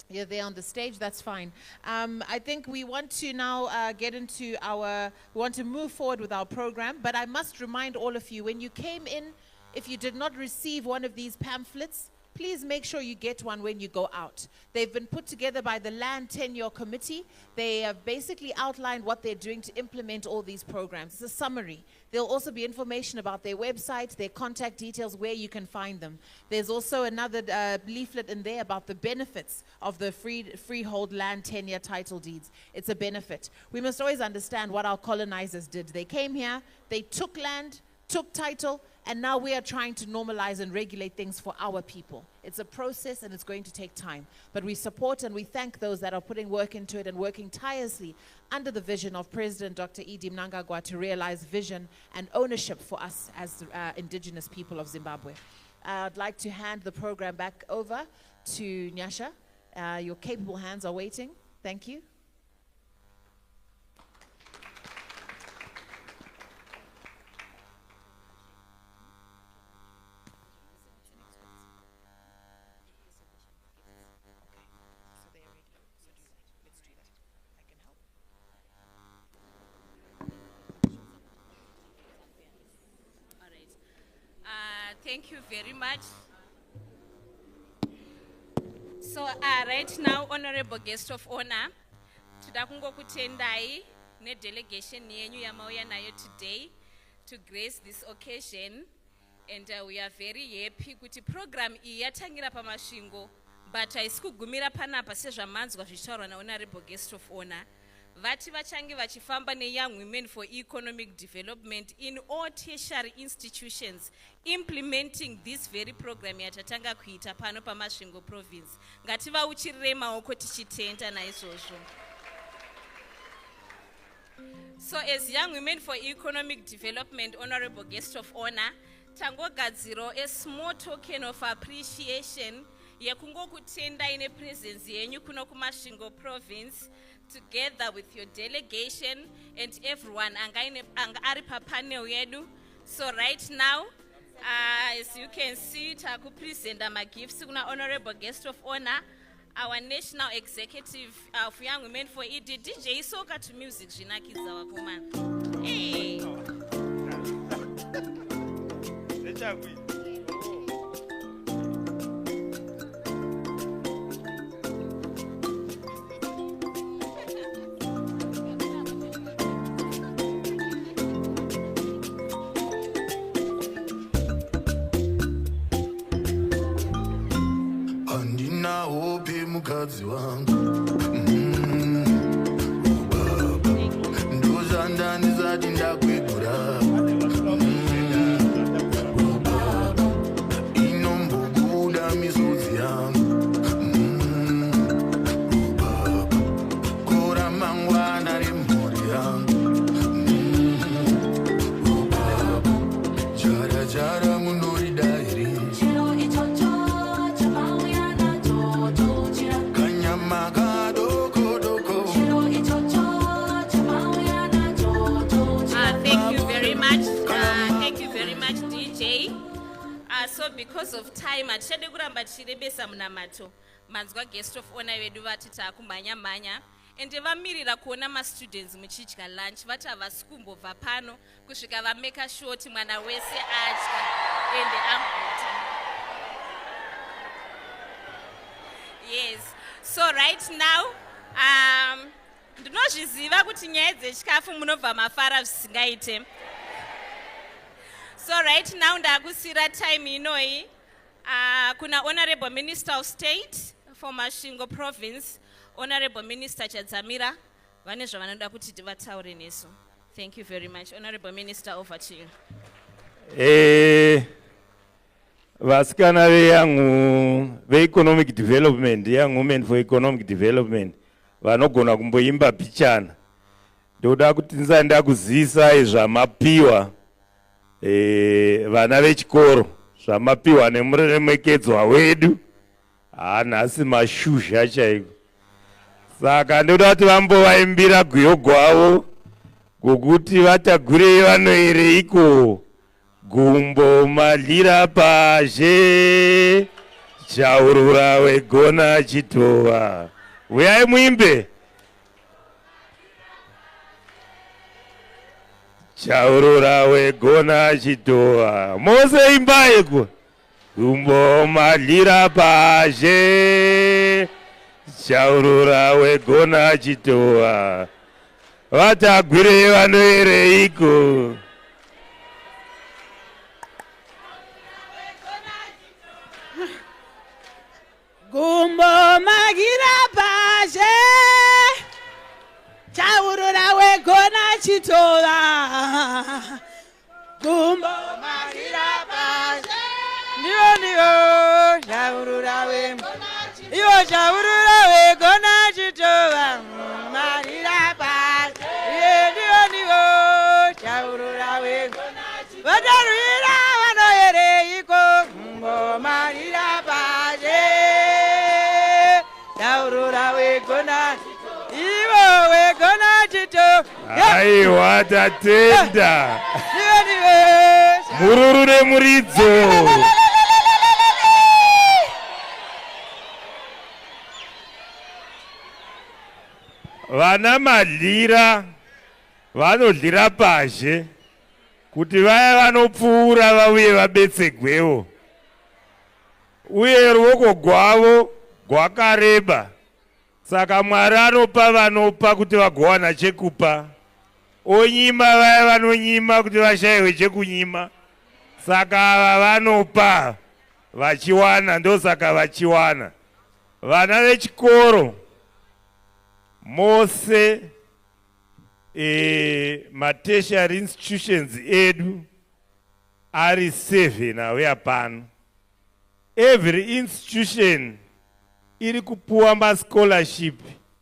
You're there on the stage, that's fine. I think we want to now we want to move forward with our program, but I must remind all of you, when you came in, if you did not receive one of these pamphlets, please make sure you get one when you go out. They've been put together by the Land Tenure Committee. They have basically outlined what they're doing to implement all these programs. It's a summary. There'll also be information about their website, their contact details, where you can find them. There's also another leaflet in there about the benefits of the freehold land tenure title deeds. It's a benefit. We must always understand what our colonizers did. They came here, they took land, took title, and now we are trying to normalize and regulate things for our people. It's a process and it's going to take time. But we support and we thank those that are putting work into it and working tirelessly under the vision of President Dr. Edi Mnangagwa to realize vision and ownership for us as indigenous people of Zimbabwe. I'd like to hand the program back over to Nyasha. Your capable hands are waiting. Thank you. Thank you very much. So right now, Honorable Guest of Honor, todakungo kutendai ne delegation yenyu yamauya nayo today to grace this occasion, and we are very happy kuti program iyi yatangira pamasvingo, but isikugumira panapa sezvamanzwa zvichitaurwa na Honorable Guest of Honor. Vati vachange vachifamba ne-Young Women for Economic Development in all tertiary institutions, implementing this very program yatatanga kuita pano pamasvingo province. Ngativauchirire maoko tichitenda naizvozvo. So as Young Women for Economic Development, Honorable Guest of Honor, tangogadziro a small token of appreciation yekungo kutenda ine presence yenyu kuno kumasvingo province, together with your delegation and everyone anga ari papanel yedu. So right now, as you can see, taku present my gifts kuna Honorable Guest of Honor, our National Executive of Young Women for ED, DJ Soka to music, Jinakidza wakomana. Hey. Andina hope mukadzi wangu baba ndozanda ndizati ndakwegura baba much, DJ. So because of time, atichade kuramba tichirebesa munamato. Manzwa guest of honor vedu vati takumhanya-mhanya. Ende vamirira kuona ma-students muchidya lunch. Vati havasikumbobva pano kusvika vameka sure kuti mwana wese adya ende aguta. Yes. So right now, ndinozviziva kuti nyaya dzechikafu munobva mafara zvisingaite. So right now ndakusira time inoi kuna Honorable Minister of State for Masvingo Province, Honorable Minister Chadzamira, vane zvavanoda kuti tivataure nesu. Thank you very much. Honorable Minister, over to you. Vasikana veyangu ve-economic development, young women for economic development, vanogona kumboimba pichana. Ndoda kuti nzanda kuzisa zvamapiwa vana vechikoro, zvamapiwa nemuremekedzwa wedu. Nhasi mashuzha chaiko. Saka ndoda kuti vambovaimbira guyo gwavo gokuti vatagwirei vanoereiko. Gumbo malira paje, chaurura wegona chitova. Uyai muimbe. Chaurura wegona chitova. Mose imbaiko. Gumbo malira paje, chaurura wegona chitova. Vatagwirei vanoereiko. Gumbo magira paje, chaurura wegona chitova. Gumbo magira paje, ndiyo, chaurura wegona chitova. Iyo chaurura wegona chitova. Magira paje, ndiyo, chaurura wegona chitova. Vadarwira vanoereiko. Gumbo magira paje, chaurura wegona iwo wegona chito. Aiwa tatenda. Mururu nemuridzo. Vana madlira vanodlira paje kuti vaya vanopfuura vauye vabetsegwewo. Uye ruoko gwavo gwakareba. Saka Mwari anopa vanopa kuti vagowana chekupa. Onyima vaya vanonyima kuti vashayiwe chekunyima. Saka ava vanopa vachiwana, ndosaka vachiwana. Vana vechikoro mose ma-tertiary institutions edu ari 7 auya pano. Every institution iri kupuwa ma-scholarship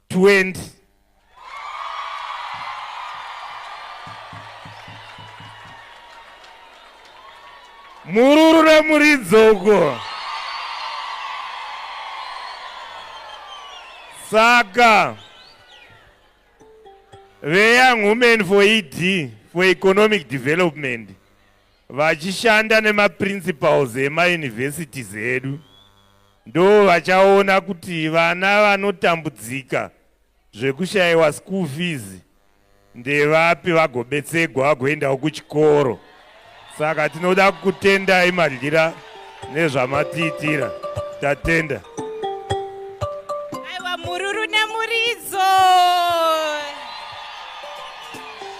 20. Mururu nemuridzoko. Saka Young Women for ED, for Economic Development, vachishanda nema-principals ema-universities edu, ndo vachaona kuti vana vanotambudzika zvekushayiwa school fees ndevapi vagobetsegwa vagoendawo kuchikoro. Saka tinoda kutendai madlira nezvamatiitira. Tatenda. Aiwa mururu nemuridzo.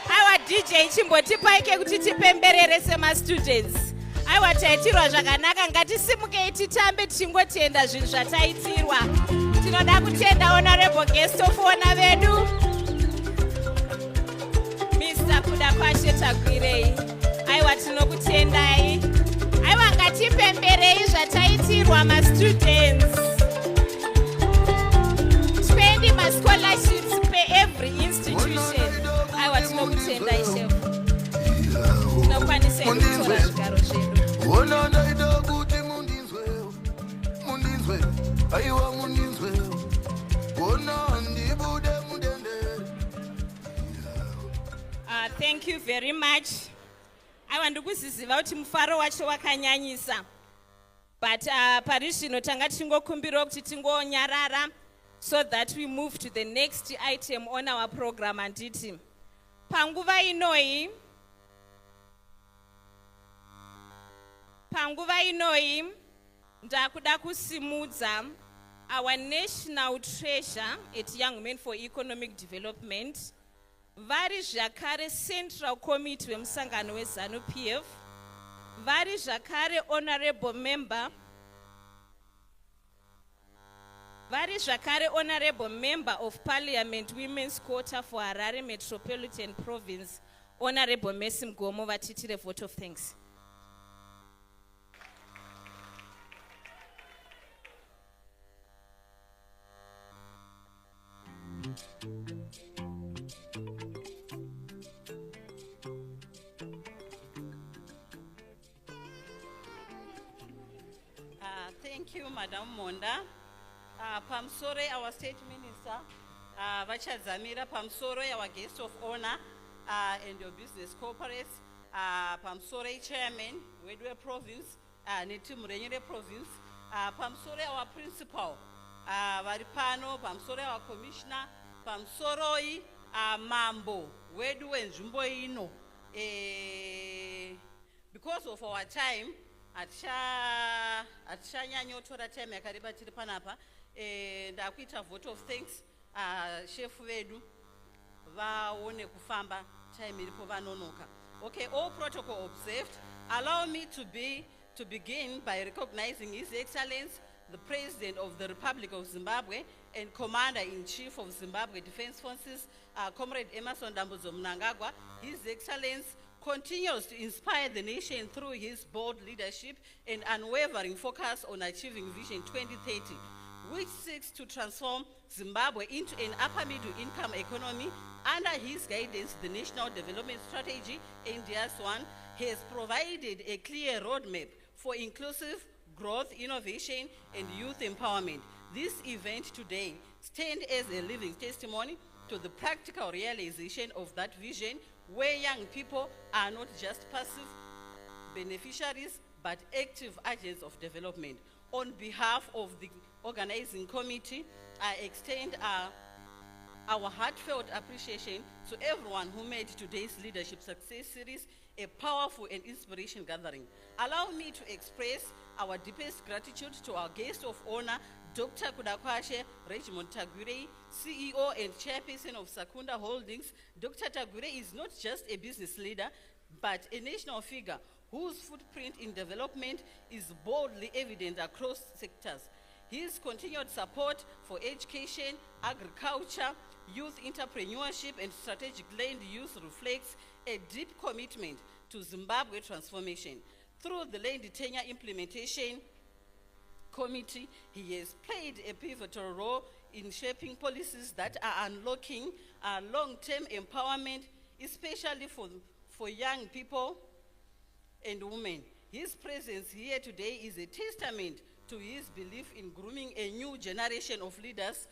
Aiwa DJ chimbotipaike kuti tipemberere sema-students. Aiwa taitirwa zvakanaka, ngatisimukei titambe tichingotenda zvinhu zvataitirwa. Tinoda kutenda honorable guest of honor vedu Mr. Kudakwashe Tagwirei. Aiwa tinokutendai. Aiwa ngatipemberei zvataitirwa ma-students. Spendi ma-scholarships per every institution. Aiwa tinokutendai chef. Tinokwanisa kutora zvigaro zvedu. Wona ndaida kuti mundinzwe, aiwa mundinzwe. Wona ndibude mundende. Thank you very much. aiwa ndikuziziva kuti mufaro wacho wakanyanyisa, but pari zvino tanga tichingokumbirawo kuti tingonyarara so that we move to the next item on our program. Anditi panguva inoi ndakuda kusimudza our national treasure at Young Men for Economic Development, vari zvakare central committee wemusangano weZANU-PF, vari zvakare honorable member of Parliament Women's Quota for Harare Metropolitan Province, Honorable Messi Mgomo, vatitire vote of thanks. Thank you, Madam Monda. Pamsore, our State Minister, Vachadzamira, Pamsore, our guest of honor, and your business corporates, Pamsore Chairman, Wedwe Province, Netimurengere Province, Pamsore, our principal, Varipano, Pamsore, our commissioner, Pamsoroi, Mambo, Wedwe and Jumbo Ino. Because of our time, atishanyanyotora time yakariba tiri panapa, ndakuita vote of thanks chef vedu vaone kufamba time iripo vanonoka. Okay, all protocol observed. Allow me to begin by recognizing His Excellency the President of the Republic of Zimbabwe and Commander-in-Chief of Zimbabwe Defense Forces, Comrade Emerson Dambudzo Mnangagwa. His Excellency continues to inspire the nation through his bold leadership and unwavering focus on achieving Vision 2030, which seeks to transform Zimbabwe into an upper middle income economy. Under his guidance, the National Development Strategy, NDS1, has provided a clear roadmap for inclusive growth, innovation, and youth empowerment. This event today stands as a living testimony to the practical realization of that vision, where young people are not just passive beneficiaries, but active agents of development. On behalf of the organizing committee, I extend our heartfelt appreciation to everyone who made today's Leadership Success Series a powerful and inspiration gathering. Allow me to express our deepest gratitude to our guest of honor, Dr. Kudakwashe Regiment Tagwirei, CEO and Chairperson of Sakunda Holdings. Dr. Tagwirei is not just a business leader, but a national figure whose footprint in development is boldly evident across sectors. His continued support for education, agriculture, youth entrepreneurship, and strategic land use reflects a deep commitment to Zimbabwe transformation. Through the Land Tenure Implementation Committee, he has played a pivotal role in shaping policies that are unlocking long-term empowerment, especially for young people and women. His presence here today is a testament to his belief in grooming a new generation of leaders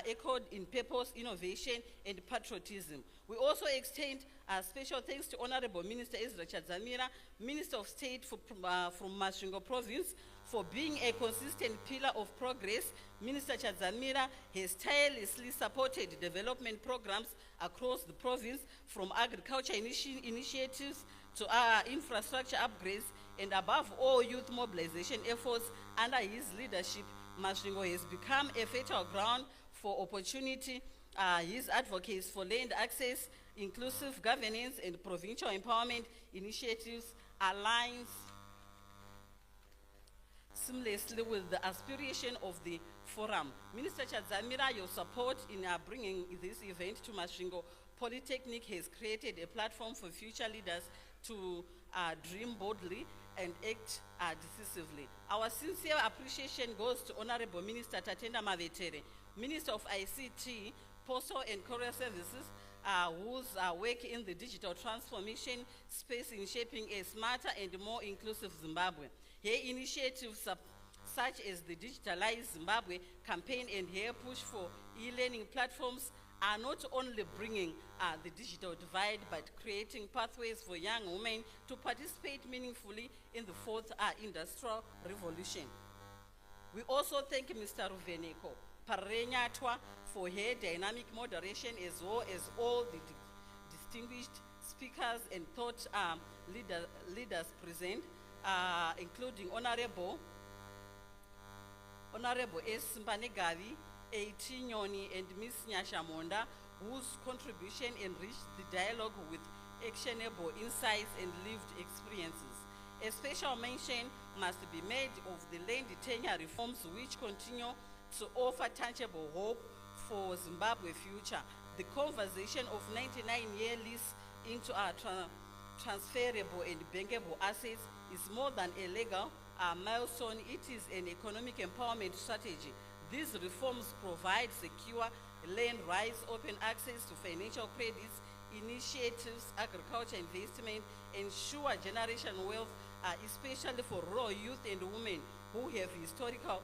echoed in purpose, innovation, and patriotism. We also extend special thanks to Honorable Minister Ezra Chadzamira, Minister of State from Masvingo Province, for being a consistent pillar of progress. Minister Chadzamira has tirelessly supported development programs across the province, from agriculture initiatives to infrastructure upgrades, and above all, youth mobilization efforts. Under his leadership, Masvingo has become a fertile ground for opportunity. His advocacy for land access, inclusive governance, and provincial empowerment initiatives aligns seamlessly with the aspiration of the forum. Minister Chadzamira, your support in bringing this event to Masvingo Polytechnic has created a platform for future leaders to dream boldly and act decisively. Our sincere appreciation goes to Honorable Minister Tatenda Mavetere, Minister of ICT, Postal and Courier Services, whose work in the digital transformation space in shaping a smarter and more inclusive Zimbabwe. Her initiatives such as the Digitalize Zimbabwe campaign and her push for e-learning platforms are not only bringing the digital divide, but creating pathways for young women to participate meaningfully in the fourth industrial revolution. We also thank Mr. Ruveneko Parenyatwa for her dynamic moderation, as well as all the distinguished speakers and thought leaders present, including Honorable S. Mbanegavi, A.T. Nyoni, and Ms. Nyasha Monda, whose contribution enriched the dialogue with actionable insights and lived experiences. A special mention must be made of the land tenure reforms, which continue to offer tangible hope for Zimbabwe's future. The conversation of 99-year lease into our transferable and bankable assets is more than a legal milestone. It is an economic empowerment strategy. These reforms provide secure land rights, open access to financial credits, initiatives, agriculture investment, ensure generational wealth, especially for rural youth and women who have historically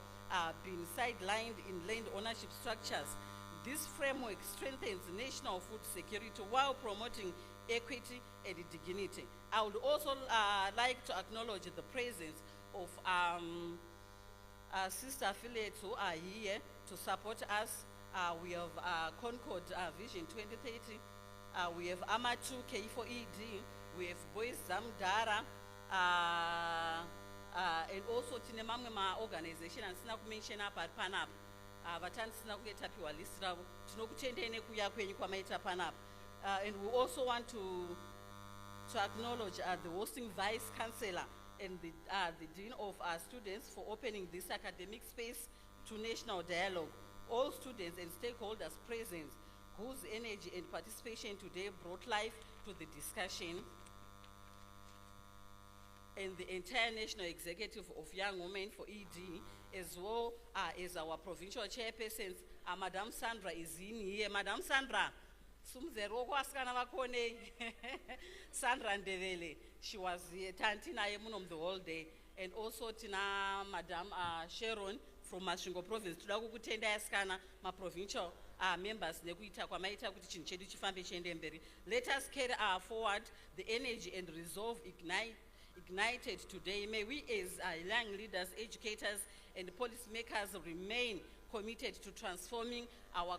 been sidelined in land ownership structures. This framework strengthens national food security while promoting equity and dignity. I would also like to acknowledge the presence of sister affiliates who are here to support us. We have Concord Vision 2030. We have Amatu K4ED. We have Boys Zamdara. And also Tinemamwe organization and Snack mention up at Panap. Vatan Snack get up your list. And we also want to acknowledge the hosting vice chancellor and the dean of our students for opening this academic space to national dialogue. All students and stakeholders present, whose energy and participation today brought life to the discussion, and the entire national executive of Young Women for ED, as well as our provincial chairpersons. Madam Sandra is in here. Madam Sandra, Sandra Ndevele, she was here, Tantina Yemunum the whole day, and also Tina Madam Sharon from Masvingo province. Tudaku kutenda yaskana ma provincial members nekuita kwamaita kuti chinhu chedu chifambe chiende mberi. Let us carry forward the energy and resolve ignited today. May we as young leaders, educators, and policymakers remain committed to transforming our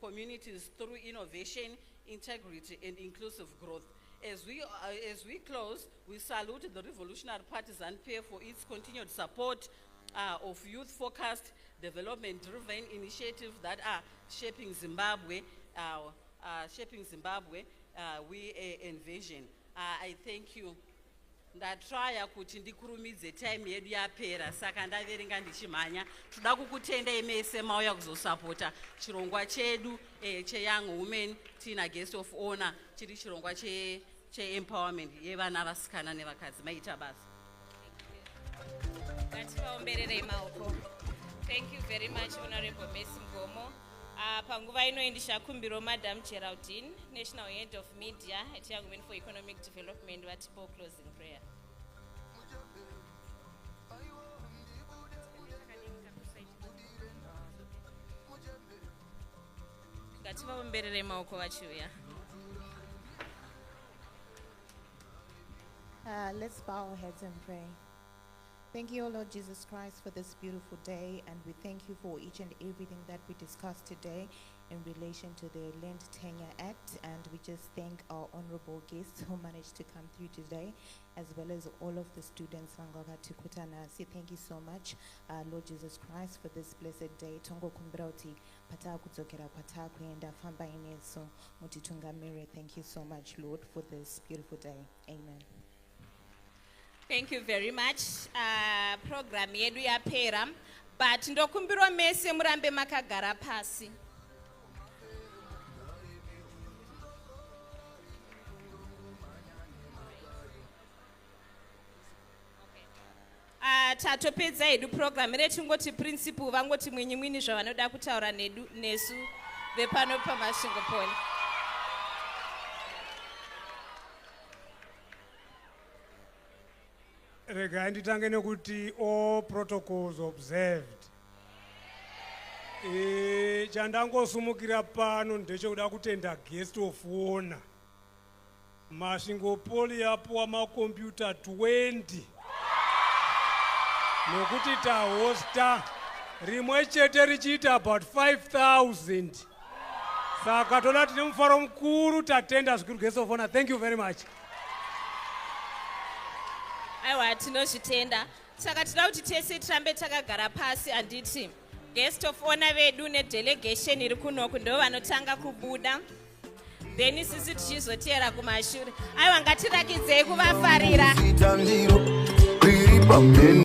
communities through innovation, integrity, and inclusive growth. As we close, we salute the Revolutionary Partisan Pair for its continued support of youth-focused, development-driven initiatives that are shaping Zimbabwe. We envision. I thank you. Ndatraya kuti ndikurumidze time yedu yapera saka ndaverenga ndichimhanya. Toda kukutenda imese mauya kuzosapota chirongwa chedu cheyoung women. Tina guest of honor chiri chirongwa che-empowerment yevana vasikana nevakadzi. Maita basa. Thank you very much, Honorable Messi Ngomo. Panguva ino ndishakumbiro Madam Geraldine, National Head of Media at Young Women for Economic Development, vatipo closing prayer. Ngativavomberere maoko vachiuya. Let's bow our heads and pray. Thank you, O Lord Jesus Christ, for this beautiful day, and we thank you for each and everything that we discussed today in relation to the Land Tenure Act, and we just thank our honorable guests who managed to come through today, as well as all of the students. Thank you so much, Lord Jesus Christ, for this blessed day. Thank you so much, Lord, for this beautiful day. Amen. Thank you very much. Program yedu yapera, but ndokumbirwa mese murambe makagara pasi. Tatopedza hedu program retingoti principle vangoti mwinyimwini zvavanoda kutaura nesu vepano pamasvingo poni. Regai nditange nekuti all protocols observed. Chandangosumukira pano ndechekuda kutenda guest of honor. Masvingopoli yapuwa makombiyuta 20. Nokuti tahosta rimwe chete richiita about 5,000. Saka toda tine mufaro mukuru tatenda zvikuru guest of honor. Thank you very much. Aiwa tinozvitenda. Saka tinoda kuti tese tirambe takagara pasi anditi guest of honor vedu nedelegation iri kunoku ndo vanotanga kubuda. Then sisi tichizotera kumashure. Aiwa ngatirakidzei kuvafarira.